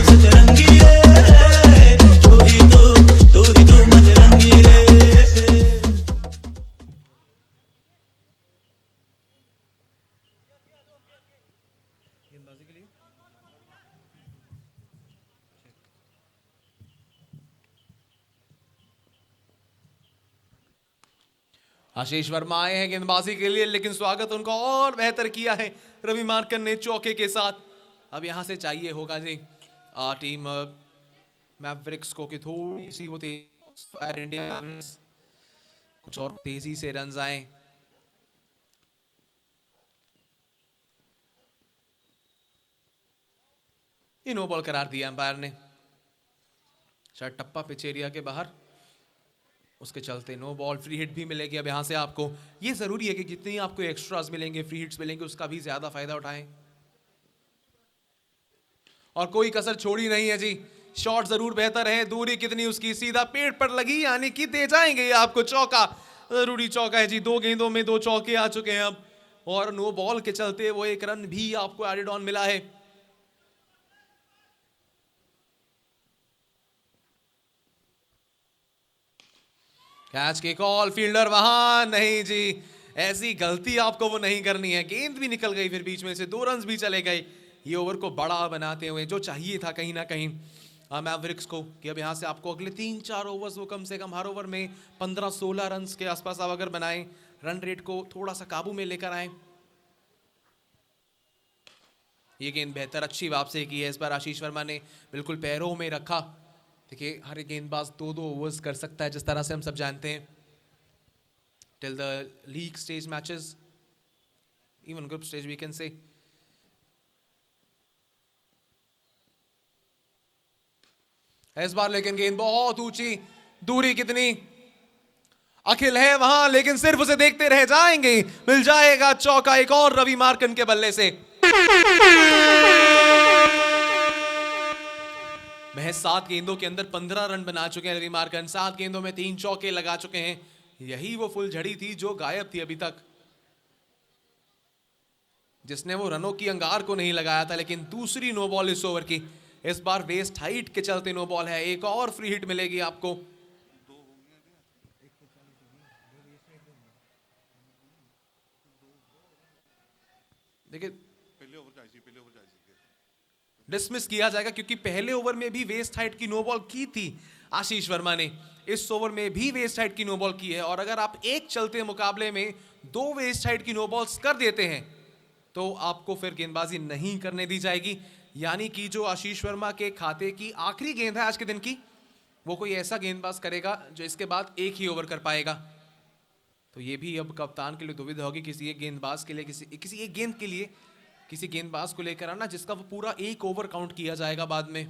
सतरंगी रे, तू ही तो मन रंगी रे। गेंदबाजी के लिए आशीष वर्मा आए हैं गेंदबाजी के लिए, लेकिन स्वागत उनका और बेहतर किया है रवि मार्कन ने चौके के साथ। अब यहां से चाहिए होगा जी टीम मैवरिक्स को कि थोड़ी सी वो इंडिया कुछ और तेजी से रन आए। ये नो बॉल करार दिया अंपायर ने, शायद टप्पा पिच एरिया के बाहर, उसके चलते नो बॉल। फ्री हिट भी मिलेगी अब यहां से आपको। ये जरूरी है कि जितनी आपको एक्स्ट्रास मिलेंगे, फ्री हिट्स मिलेंगे, उसका भी ज्यादा फायदा उठाएं और कोई कसर छोड़ी नहीं है जी। शॉट जरूर बेहतर है, दूरी कितनी उसकी, सीधा पेट पर लगी, यानी कि दे जाएंगे ये आपको चौका। जरूरी चौका है जी, 2 गेंदों में 2 चौके आ चुके हैं अब, और नो बॉल के चलते वो 1 रन भी आपको एडेड ऑन मिला है। कैच की कॉल, फील्डर वहां नहीं जी, ऐसी गलती आपको वो नहीं करनी है। गेंद भी निकल गई, फिर बीच में से 2 रन भी चले गए। ये ओवर को बड़ा बनाते हुए जो चाहिए था कहीं ना कहीं मैवरिक्स को, कि अब यहां से आपको अगले 3-4 ओवर्स वो कम से कम हर ओवर में 15-16 रन के आसपास आप अगर बनाएं, रन रेट को थोड़ा सा काबू में लेकर आए। ये गेंद बेहतर अच्छी वापसी की है इस बार आशीष वर्मा ने, बिल्कुल पैरों में रखा। देखिए हर एक गेंदबाज 2-2 ओवर्स कर सकता है, जिस तरह से हम सब जानते हैं, till the league stage matches, even group stage we can say. इस बार लेकिन गेंद बहुत ऊंची, दूरी कितनी, अखिल है वहां लेकिन सिर्फ उसे देखते रह जाएंगे। मिल जाएगा चौका एक और रवि मार्कन के बल्ले से। महज 7 गेंदों के अंदर 15 रन बना चुके हैं रवि मार्कन, 7 गेंदों में 3 चौके लगा चुके हैं। यही वो फुल झड़ी थी जो गायब थी अभी तक, जिसने वो रनों की अंगार को नहीं लगाया था। लेकिन दूसरी नो बॉल इस ओवर की, इस बार वेस्ट हाइट के चलते नो बॉल है। एक और फ्री हिट मिलेगी आपको। देखिए डिसमिस किया जाएगा क्योंकि पहले ओवर में भी वेस्ट हाइट की नो बॉल की थी आशीष वर्मा ने, इस ओवर में भी वेस्ट हाइट की नो बॉल की है। और अगर आप एक चलते मुकाबले में 2 वेस्ट हाइट की नो बॉल्स कर देते हैं तो आपको फिर गेंदबाजी नहीं करने दी जाएगी। यानी कि जो आशीष वर्मा के खाते की आखिरी गेंद है आज के दिन की, वो कोई ऐसा गेंदबाज करेगा जो इसके बाद एक ही ओवर कर पाएगा। तो ये भी अब कप्तान के लिए दुविधा होगी, किसी एक गेंदबाज के लिए, किसी एक गेंद के लिए किसी गेंदबाज को लेकर आना जिसका वो पूरा एक ओवर काउंट किया जाएगा बाद में।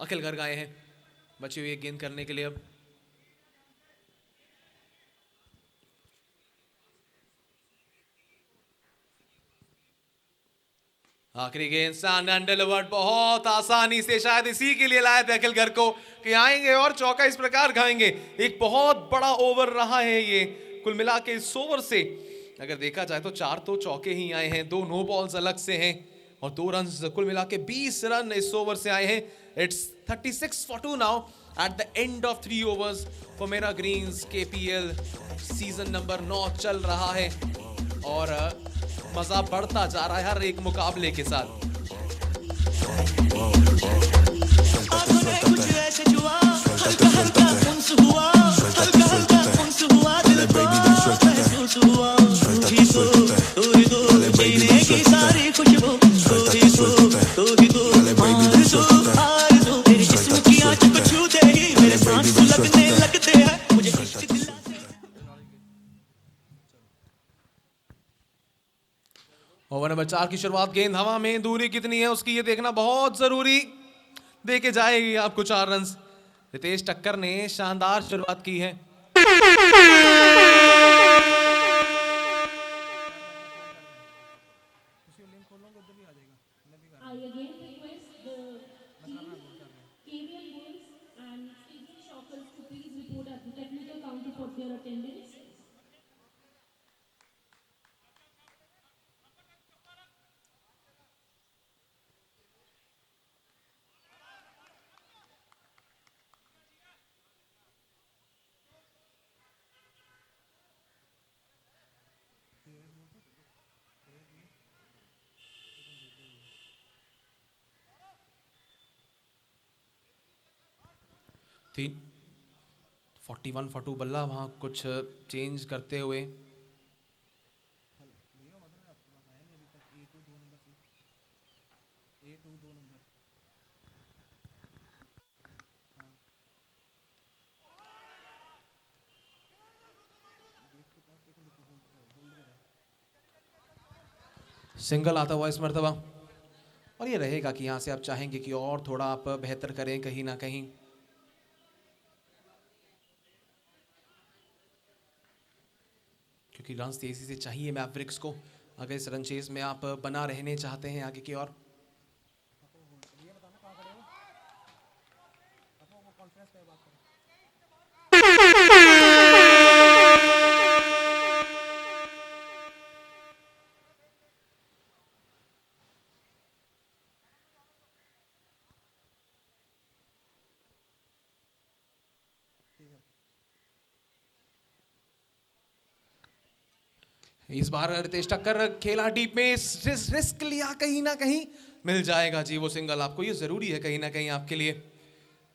अखिल घर गए हैं बची हुई एक गेंद करने के लिए। अब आखिरी गेंद सैंड एंड डिलीवर्ड, बहुत आसानी से, शायद इसी के लिए लाए थे अखिल घर को कि आएंगे और चौका इस प्रकार खाएंगे। एक बहुत बड़ा ओवर रहा है ये, कुल मिला के इस ओवर से अगर देखा जाए तो 4 तो चौके ही आए हैं, 2 नो बॉल्स अलग से हैं और 2 रन, कुल मिला के 20 रन इस ओवर से आए हैं। It's 36 for 2 now at the end of 3 overs for मेरा ग्रीन्स। केपीएल सीजन नंबर 9 चल रहा है और मजा बढ़ता जा रहा है हर एक मुकाबले के साथ। आंखों ने कुछ ऐसे छुआ, हल्का हल्का उन्स हुआ, हल्का हल्का उन्स हुआ, दिल को महसूस हुआ। तू ही तो जीने की सारी खुशबू, तू ही तो आरज़ू, तेरे जिस्म की आँच को छूते ही मेरे सांस लगने लगते हैं, मुझे इश्क दिलाते। ओवर नंबर 4 की शुरुआत, गेंद हवा में, दूरी कितनी है उसकी ये देखना बहुत जरूरी। देके जाएगी आपको 4 रन। रितेश टक्कर ने शानदार शुरुआत की है। I again request the team, KVL Bulls and Stadium Shockers to please report at the technical counter for their attendance. 41 for 2 बल्ला, वहाँ कुछ चेंज करते हुए सिंगल आता हुआ इस मर्तबा। और ये रहेगा कि यहाँ से आप चाहेंगे कि और थोड़ा आप बेहतर करें कहीं ना कहीं। क्योंकि रन तेजी से चाहिए मैवरिक्स को अगर इस रन चेस में आप बना रहने चाहते हैं आगे की ओर। इस बार रितेश टक्कर खेला डीप में, रिस्क लिया, कहीं ना कहीं मिल जाएगा जी वो सिंगल। आपको ये जरूरी है कहीं ना कहीं आपके लिए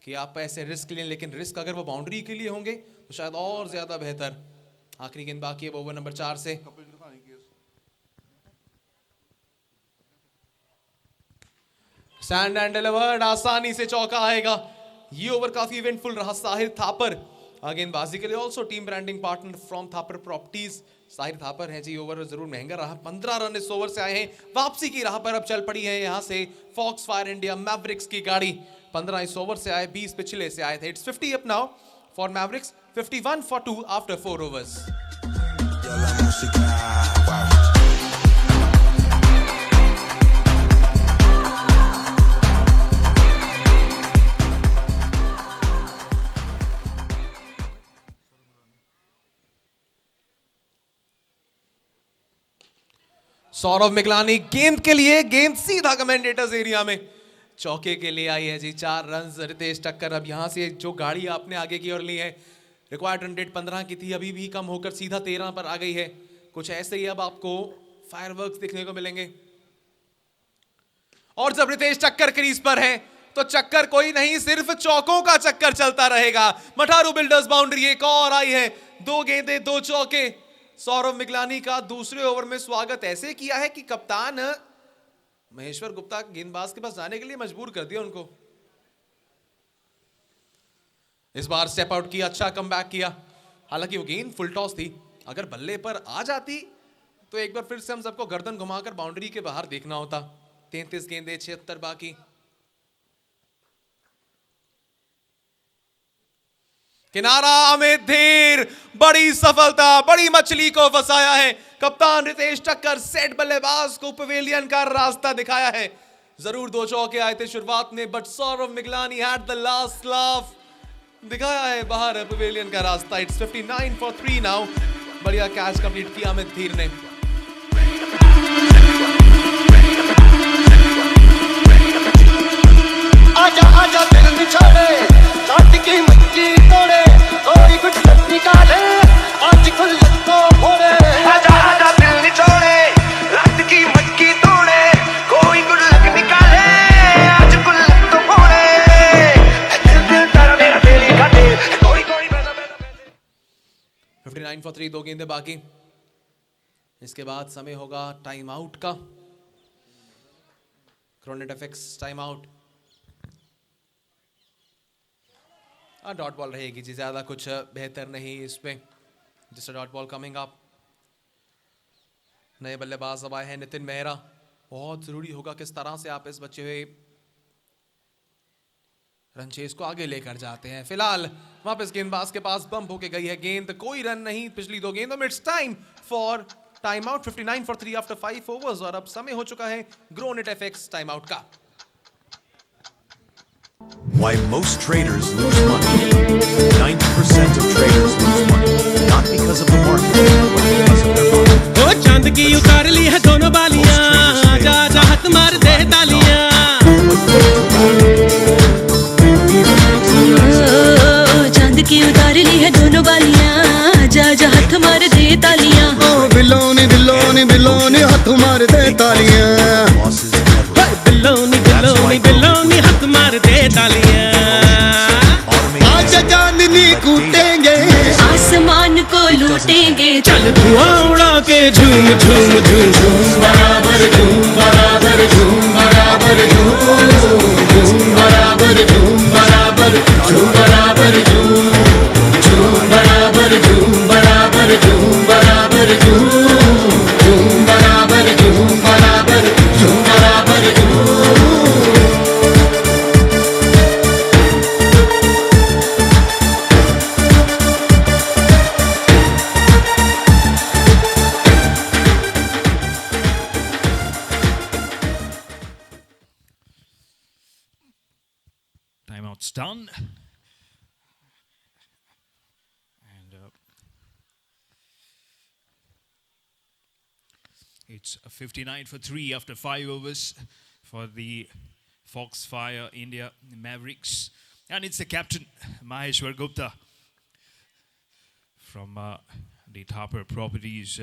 कि आप ऐसे रिस्क लें, लेकिन रिस्क अगर वो बाउंड्री के लिए होंगे तो शायद और ज्यादा बेहतर। आखिरी गेंद बाकी है ओवर नंबर 4 से। स्टैंड एंड डिलीवर्ड, आसानी से चौका आएगा। ये ओवर काफी इवेंटफुल रहा साहिर थापर गेंदबाजी के लिए। Also team branding partner from Thapar properties Sahir Thapar है जी। ओवर जरूर महंगा रहा, 15 रन इस ओवर से आए हैं। वापसी की राह पर अब चल पड़ी है यहाँ से फॉक्स फायर इंडिया मैवरिक्स की गाड़ी। 15 इस ओवर से आए, 20 पिछले से आए थे। It's 50 up now for Mavericks, 51 for 2 after 4 overs। Saurabh Miglani गेंद के लिए, गेंद सीधा कमेंटेटर्स एरिया में, चौके के लिए आई है जी। 4 रन रितेश टक्कर। अब यहां से जो गाड़ी आपने आगे की ओर ली है, रिक्वायर्ड रन रेट 15 की थी, अभी भी कम होकर सीधा 13 पर आ गई है। कुछ ऐसे ही अब आपको फायरवर्क्स देखने को मिलेंगे। और जब रितेश टक्कर क्रीज पर है तो चक्कर कोई नहीं, सिर्फ चौकों का चक्कर चलता रहेगा। मठारू बिल्डर्स बाउंड्री एक और आई है, 2 गेंदे 2 चौके। सौरभ मिगलानी का दूसरे ओवर में स्वागत ऐसे किया है कि कप्तान महेश्वर गुप्ता गेंदबाज के पास जाने के लिए मजबूर कर दिया उनको। इस बार स्टेप आउट किया, अच्छा कमबैक किया। हालांकि वो गेंद फुल टॉस थी, अगर बल्ले पर आ जाती तो एक बार फिर से हम सबको गर्दन घुमाकर बाउंड्री के बाहर देखना होता। 33 गेंदे 76 बाकी। किनारा अमित धीर, बड़ी सफलता, बड़ी मछली को फंसाया है कप्तान रितेश टक्कर। सेट बल्लेबाज को पवेलियन का रास्ता दिखाया है। जरूर 2 चौके आए थे शुरुआत में, but Saurabh Miglani had the last laugh, दिखाया है बाहर पवेलियन का रास्ता। It's 59 for 3 now. बढ़िया कैच कंप्लीट किया अमित धीर ने। आजा आजा दिल निछाड़े, लाट की मक्की तोड़े, कोई कुछ निकाले, आज खुल्लत को फोड़े। आजा आजा दिल निछाड़े, लाट की मक्की तोड़े, कोई कुछ निकाले, आज खुल्लत को फोड़े। दिल दिल तारा मेरा दिल ही काटे, कोई कोई पैदा पैदा। 59 for 3, 2 गेंदे बाकी। इसके बाद समय होगा टाइम आउट का। क्रोनेट एफएक्स टाइम आउट। डॉट बॉल रहेगी जी, ज्यादा कुछ बेहतर नहीं इसमें। जिस डॉट बॉल कमिंग अप। नए बल्लेबाज अब आए हैं नितिन मेहरा। बहुत जरूरी होगा किस तरह से आप इस बचे हुए रनचेज को आगे लेकर जाते हैं। फिलहाल वापस गेंदबाज के पास बम्प होके गई है गेंद, कोई रन नहीं पिछली 2 गेंदों में। It's time for time out, 59 for 3 after 5 overs। और अब समय हो चुका है ग्रोनेट एफएक्स टाइम आउट का। Why most traders lose money. 90% of traders lose money, not because of the market, but because of their mind. ओ चांद की उतार ली है दोनों बालियां, आजा आजा हाथ मार दे तालियां। चांद की उतार ली है दोनों बालियां, आजा आजा हाथ मार दे तालियां। ओ बिलोनी बिलोनी बिलोनी हाथ मार दे तालियां। बिलोनी बिलोनी बिलोनी हाथ मार दे तालियां। आजा बांटेंगे चल धुआं उड़ा के झूम झूम झूम झूम बराबर झूम बराबर झूम बराबर झूम बराबर झूम बराबर झूम बराबर झूम बराबर झूम बराबर झूम बराबर झूम बराबर झूम बराबर झूम बराबर झूम Timeout's done. And it's 59 for 3 after 5 overs for the Foxfire India Mavericks. And it's the captain, Maheshwar Gupta, from the Thapar Properties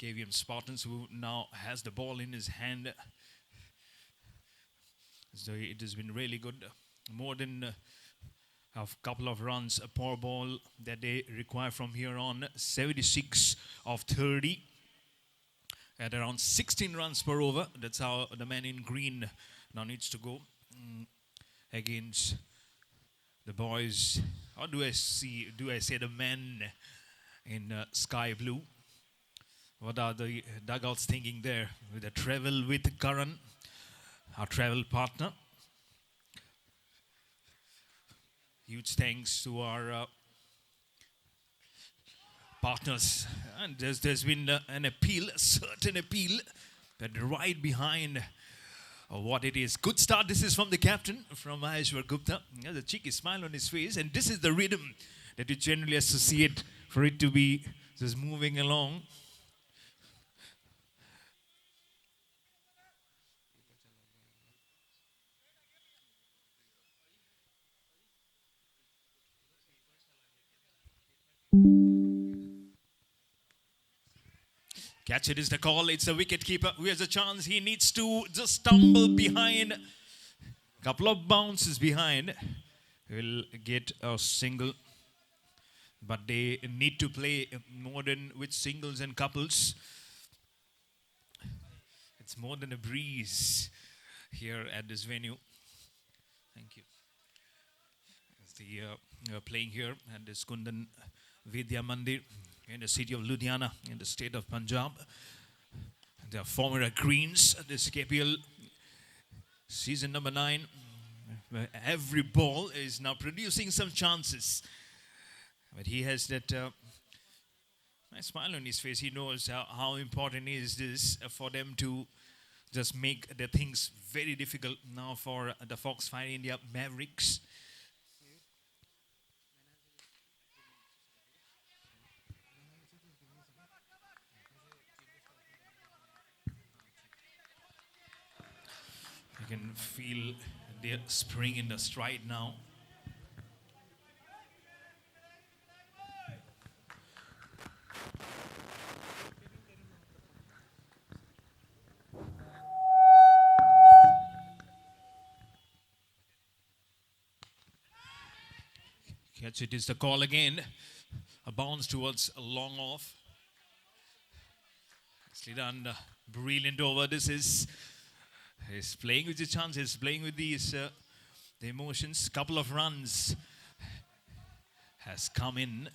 KVM Spartans, who now has the ball in his hand. So it has been really good. More than a couple of runs per ball that they require from here on. 76 of 30 at around 16 runs per over. That's how the man in green now needs to go against the boys. Or do I say the men in sky blue? What are the dugouts thinking there? With a travel with Karan, our travel partner. Huge thanks to our partners. And there's been an appeal, a certain appeal, but right behind what it is. Good start. This is from the captain, from Maheshwar Gupta. He has a cheeky smile on his face. And this is the rhythm that you generally associate for it to be just moving along. Catch it is the call. It's the wicket keeper who has a chance. He needs to just stumble behind. Couple of bounces behind. Will get a single. But they need to play more than with singles and couples. It's more than a breeze here at this venue. Thank you. It's the playing here at this Kundan Vidya Mandir in the city of Ludhiana, in the state of Punjab. They are former Greens, this KPL season number 9. Every ball is now producing some chances. But he has that nice smile on his face. He knows how important is this for them to just make the things very difficult now for the Foxfire India Mavericks. You can feel the spring in the stride now. Catch it is the call again. A bounce towards a long off. Nicely done. Brilliant over. This is... He's playing with the chances, playing with these the emotions. Couple of runs has come in.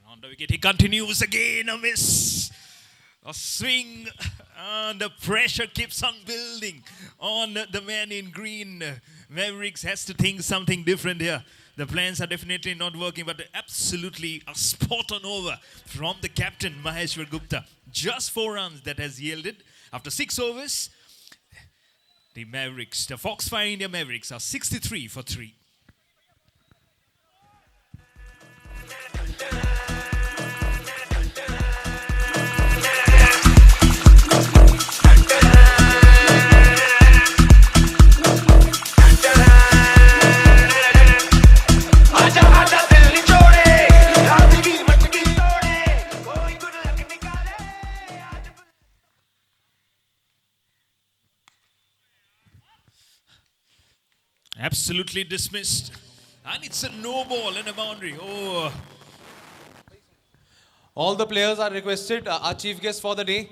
Around the wicket, he continues again. A miss, a swing, and the pressure keeps on building on the man in green. Mavericks has to think something different here. The plans are definitely not working, but absolutely a spot on over from the captain, Maheshwar Gupta. Just 4 runs that has yielded. After 6 overs, the Mavericks, the Foxfire India Mavericks are 63 for 3. Absolutely dismissed. And it's a no ball and a boundary. Oh. All the players are requested. Our chief guest for the day,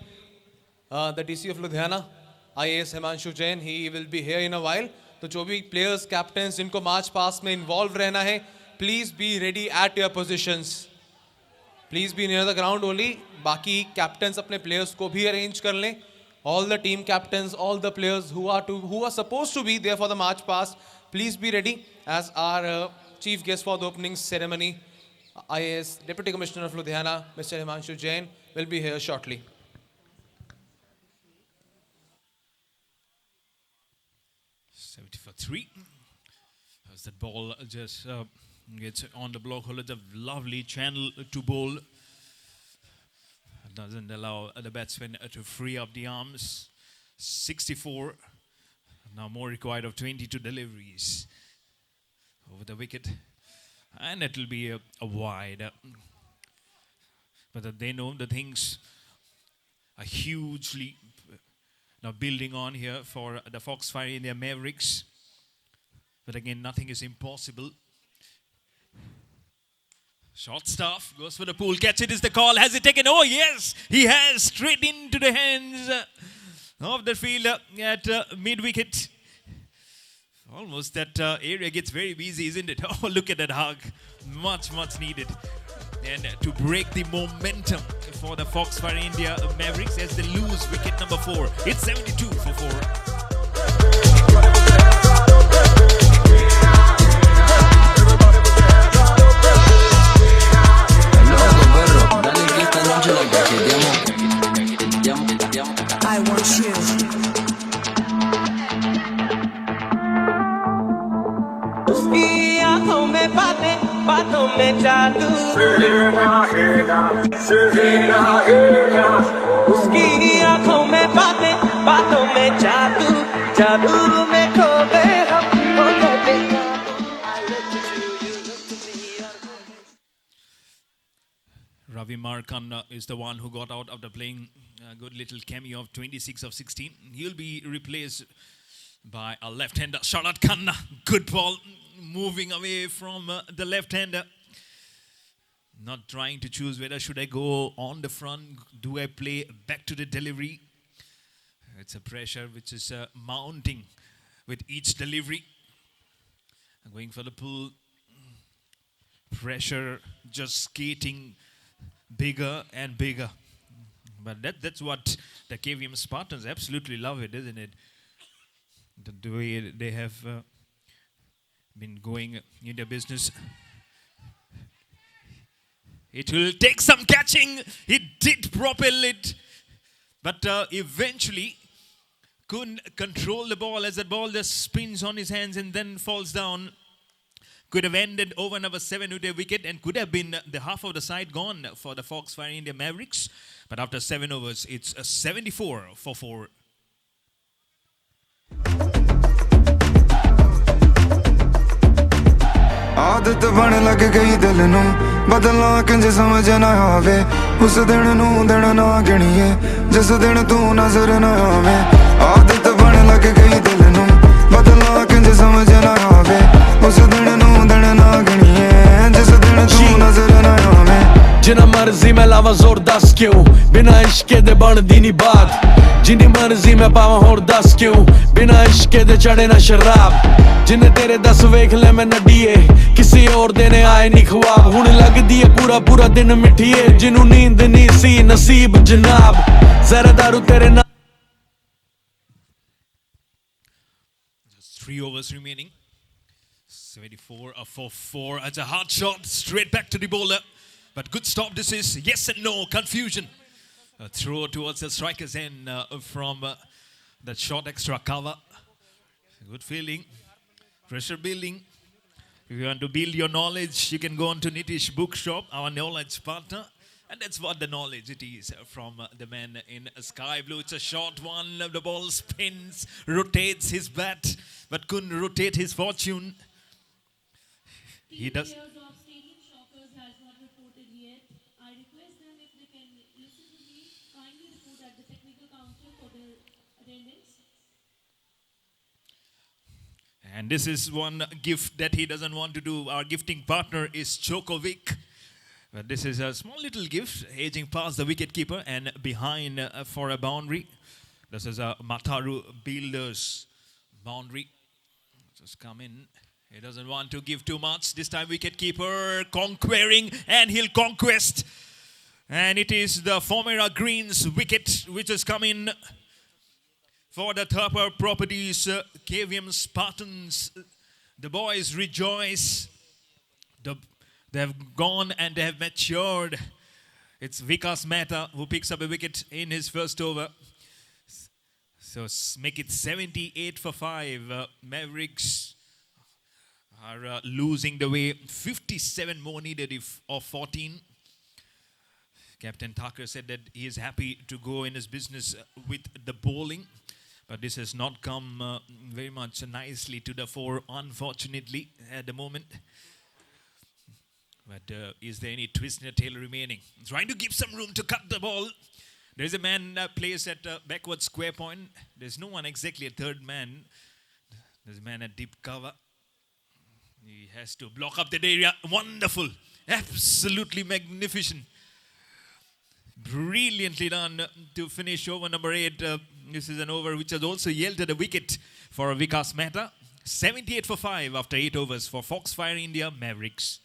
the DC of Ludhiana, IAS Himanshu Jain, he will be here in a while. तो जो भी players, captains जिनको march past में involve रहना है, please be ready at your positions. Please be near the ground only. बाकी captains अपने players को भी arrange कर लें. All the team captains, all the players who are supposed to be there for the march past, please be ready as our chief guest for the opening ceremony, IAS Deputy Commissioner of Ludhiana, Mr. Himanshu Jain, will be here shortly. For 3. As that ball just gets on the block hole, it's a lovely channel to bowl. Doesn't allow the batsman to free up the arms. 64. Now more required of 22 deliveries over the wicket. And it will be a wide. But they know the things are hugely now building on here for the Foxfire India Mavericks. But again, nothing is impossible. Short stuff, goes for the pool, catch it is the call. Has it taken? Oh yes, he has, straight into the hands of the fielder at mid-wicket. Almost that area gets very busy, isn't it? Oh, look at that hug. Much needed. And to break the momentum for the Foxfire India Mavericks as they lose wicket number 4. It's 72 for 4. I want you. उसकी आंखों में बातों में जादू उसकी आंखों में बातों में जादू में खो गए हम Ravi Markanda is the one who got out after playing a good little cameo of 26 of 16. He'll be replaced by a left-hander, Sharat Khanna. Good ball, moving away from the left-hander. Not trying to choose whether should I go on the front, do I play back to the delivery. It's a pressure which is mounting with each delivery. Going for the pull. Pressure just skating bigger and bigger. But that's what the KVM Spartans absolutely love it, isn't it? The way they have been going in their business. It will take some catching. It did propel it. But eventually couldn't control the ball as the ball just spins on his hands and then falls down. Could have ended over number 7 with a wicket and could have been the half of the side gone for the Foxfire India Mavericks. But after 7 overs, it's a 74 for 4. आदत बन लग गई दिल नू बदलना किंज समझ ना आवे उस दिन नू दिन ना गिणीए जिस दिन तू नजर ना आवे आदत बन लग गई दिल नू बदलना किंज समझ ना आवे उस दिन नू दिन ना गिणीए जिस दिन तू नजर ना आवे जिन्ना मर्जी मैं लावा जोर दस क्यों बिना इश्के दे बनदी नी बात जिन्नी मर्जी मैं पावा होर दस क्यों बिना इश्के दे चढ़े ना शराब जिन्ने तेरे 10 वेख ले मैं नडीए किसी और देने आए नी ख्वाब हुण लगदी है पूरा दिन मिठिए जिन्नू नींद नी सी नसीब जनाब जरा दारू तेरे ना 3 overs remaining. 74 for 4. It's a hard shot straight back to the bowler. But good stop this is. Yes and no. Confusion. A throw towards the striker's end from that short extra cover. Good feeling. Pressure building. If you want to build your knowledge, you can go on to Nitish Bookshop, our knowledge partner. And that's what the knowledge it is from the man in sky blue. It's a short one. The ball spins, rotates his bat, but couldn't rotate his fortune. He does. And this is one gift that he doesn't want to do. Our gifting partner is Djokovic. But this is a small little gift, edging past the wicketkeeper and behind for a boundary. This is a Mataru Builders boundary. Just come in. He doesn't want to give too much. This time wicketkeeper conquering, and he'll conquest. And it is the Formera Greens wicket which has come in for the Thapar Properties KVM Spartans. The boys rejoice. They have gone and they have matured. It's Vikas Mehta who picks up a wicket in his first over. So make it 78 for 5. Mavericks are losing the way. 57 more needed of 14. Captain Thakur said that he is happy to go in his business with the bowling. But this has not come very much nicely to the fore, unfortunately, at the moment. But is there any twist in the tail remaining? Trying to give some room to cut the ball. There's a man that plays at backward square point. There's no one exactly a third man. There's a man at deep cover. He has to block up that area. Wonderful. Absolutely magnificent. Brilliantly done to finish over number 8. This is an over which has also yielded a wicket for Vikas Mehta. 78 for 5 after 8 overs for Foxfire India Mavericks.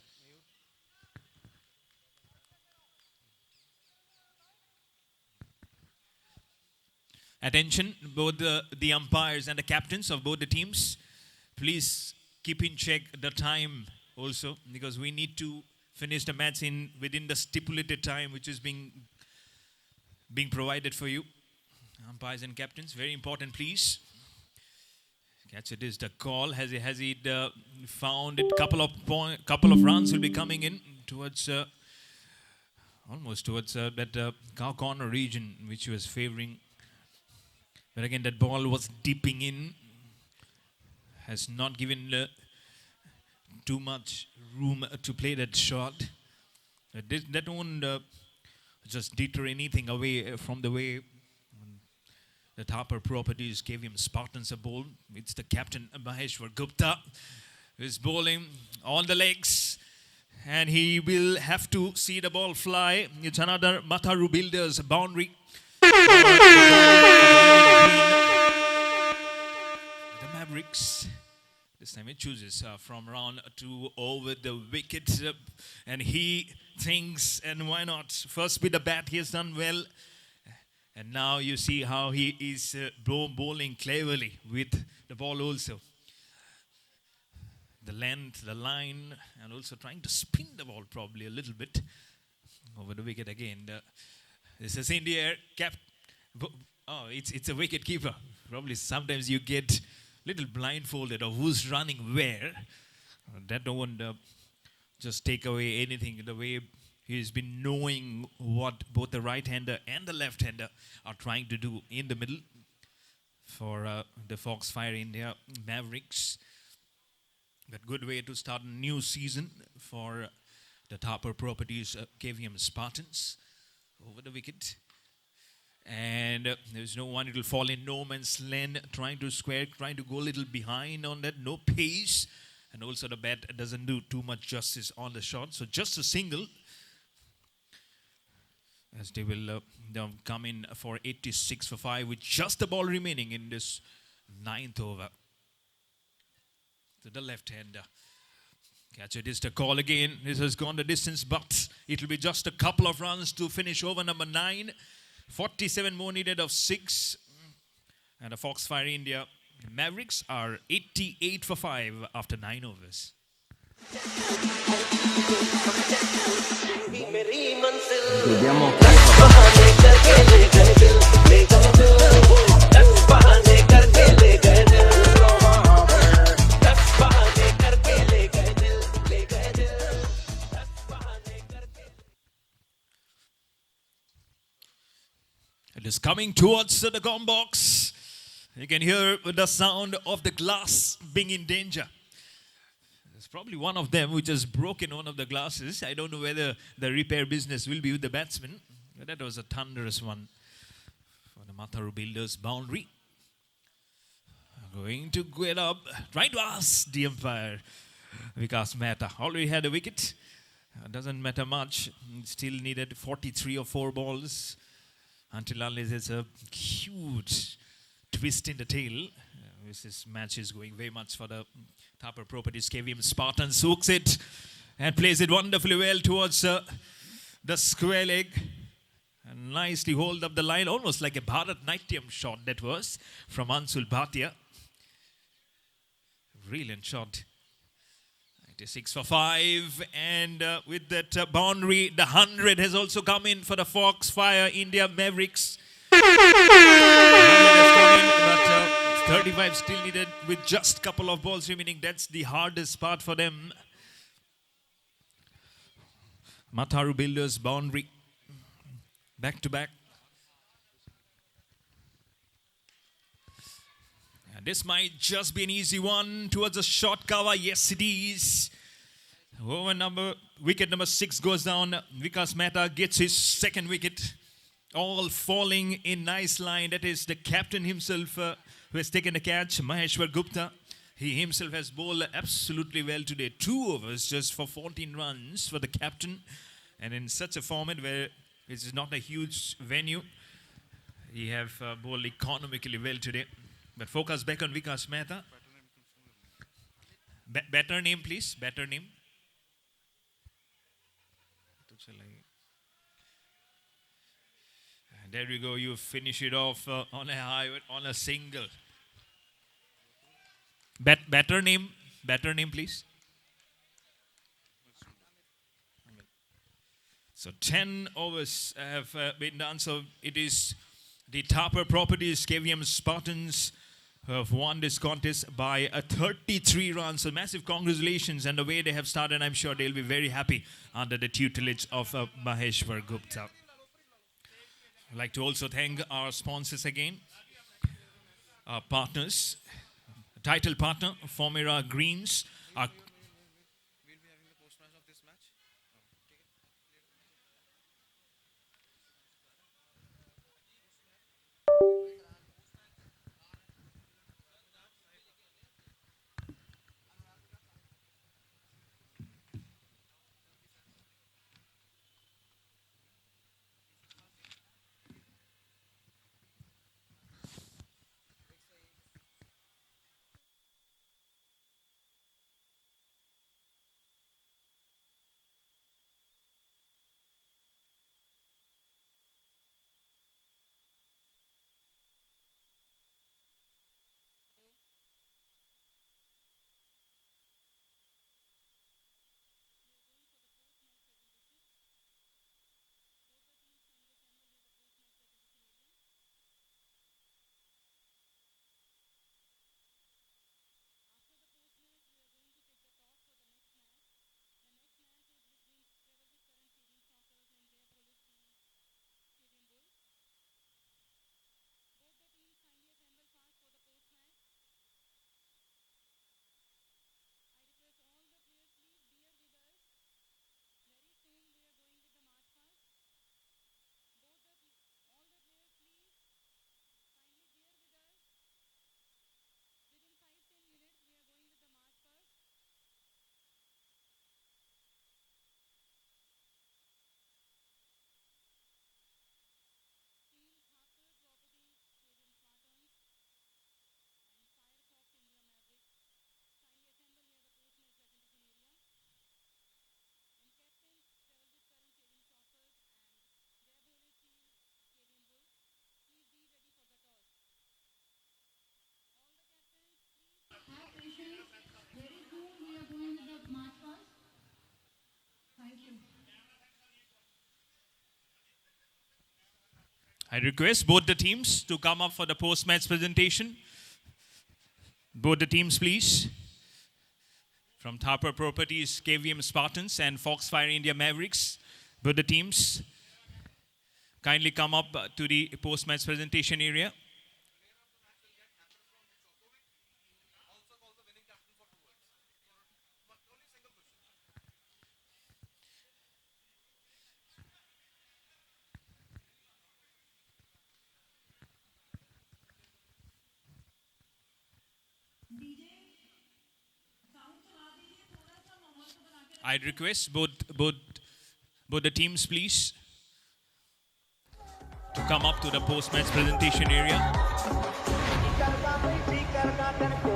Attention, both the umpires and the captains of both the teams. Please keep in check the time also, because we need to finish the match within the stipulated time which is being provided for you. Umpires and captains, very important, please. Catch it is the call. Has he found it? Couple of runs will be coming in towards almost towards that cow corner region which he was favouring. But again, that ball was dipping in. Has not given too much room to play that shot. That won't just deter anything away from the way the Thapar Properties gave him Spartans a bowl. It's the captain Maheshwar Gupta who is bowling on the legs. And he will have to see the ball fly. It's another Mataru Builders boundary. The Mavericks, this time it chooses from round 2 over the wicket, and he thinks, and why not? First with the bat, he has done well, and now you see how he is bowling cleverly with the ball also. The length, the line, and also trying to spin the ball probably a little bit over the wicket again. This is in the air. Oh, it's a wicket keeper. Probably sometimes you get little blindfolded of who's running where. That don't just take away anything. The way he's been knowing what both the right-hander and the left-hander are trying to do in the middle for the Foxfire India Mavericks. But good way to start a new season for the Thapar Properties KVM Spartans. Over the wicket, and there's no one. It will fall in no man's land, trying to square, trying to go a little behind on that. No pace, and also the bat doesn't do too much justice on the shot. So just a single, as they will come in for 86 for 5 with just the ball remaining in this 9th over. To the left-hander. Catch it is the call again. This has gone the distance, but it will be just a couple of runs to finish over number 9. 47 more needed of 6. And the Foxfire India Mavericks are 88 for 5 after 9 overs. It is coming towards the gong box. You can hear the sound of the glass being in danger. There's probably one of them which has broken one of the glasses. I don't know whether the repair business will be with the batsman. But that was a thunderous one for the Mataru Builders boundary. Going to get up, trying to ask the umpire, Vikas Mehta. Already had a wicket. Doesn't matter much. Still needed 43 or 4 balls until unless there's a huge twist in the tail. This match is going very much for the Thapar Properties. KVM Spartans hooks it and plays it wonderfully well towards the square leg. And nicely hold up the line, almost like a Bharatnatyam shot that was from Ansul Bhatia. Brilliant shot. 96 for 5, and with that boundary, the 100 has also come in for the Foxfire India Mavericks. 35 still needed with just a couple of balls remaining. That's the hardest part for them. Matharu Builders boundary. Back to back. And this might just be an easy one towards a short cover. Yes, it is. Wicket number 6 goes down. Vikas Mehta gets his second wicket. All falling in nice line. That is the captain himself who has taken the catch, Maheshwar Gupta. He himself has bowled absolutely well today. 2 overs just for 14 runs for the captain. And in such a format where it is not a huge venue, he have bowled economically well today. But focus back on Vikas Mehta. Better name, please. Better name. And there we go. You finish it off on a high, on a single. Better name. Better name, please. So 10 overs have been done. So it is the Thapar Properties KVM Spartans who have won this contest by 33 runs. So massive congratulations. And the way they have started, I'm sure they'll be very happy under the tutelage of Maheshwar Gupta. I'd like to also thank our sponsors again. Our partners. Title partner, Formera Greens. Our I request both the teams to come up for the post-match presentation. Both the teams, please. From Thapar Properties, KVM Spartans and Foxfire India Mavericks. Both the teams kindly come up to the post-match presentation area. I'd request both the teams, please, to come up to the post-match presentation area.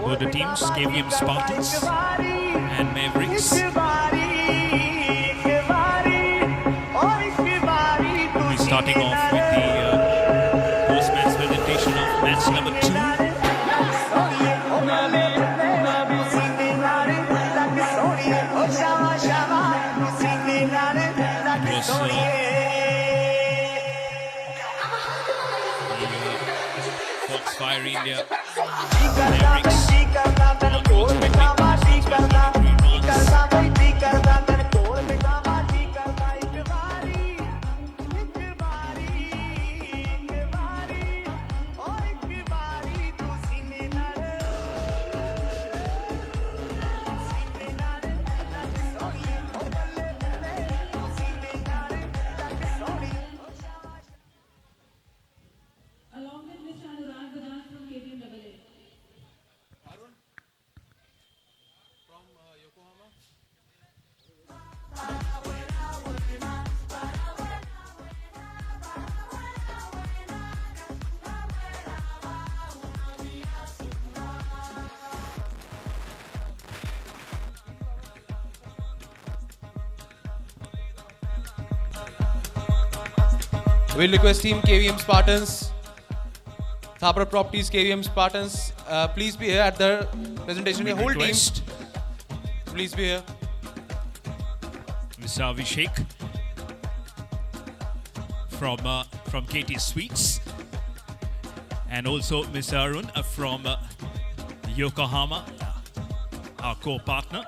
Both the teams, KVM Spartans and Mavericks. We'll be starting off with the post-match presentation of match number 2. Foxfire India Mavericks Along with Mr. Anurag Bajaj from KVM AA. We'll request team KVM Spartans, Thapar Properties KVM Spartans, please be here at the presentation. The whole team, please be here. Mr. Abhishek from KT Sweets, and also Mr. Arun from Yokohama, our co-partner.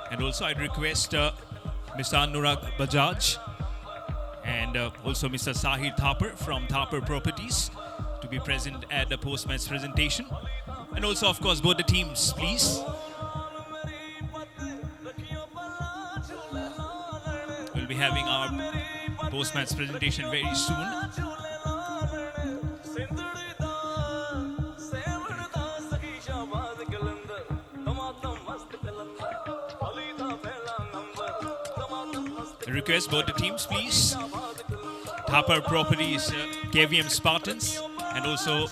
And also I'd request Mr. Anurag Bajaj and also Mr. Sahir Thapar from Thapar Properties to be present at the post-match presentation. And also, of course, both the teams, please. We'll be having our post-match presentation very soon. Request both the teams, please. Thapar Properties, KVM Spartans, and also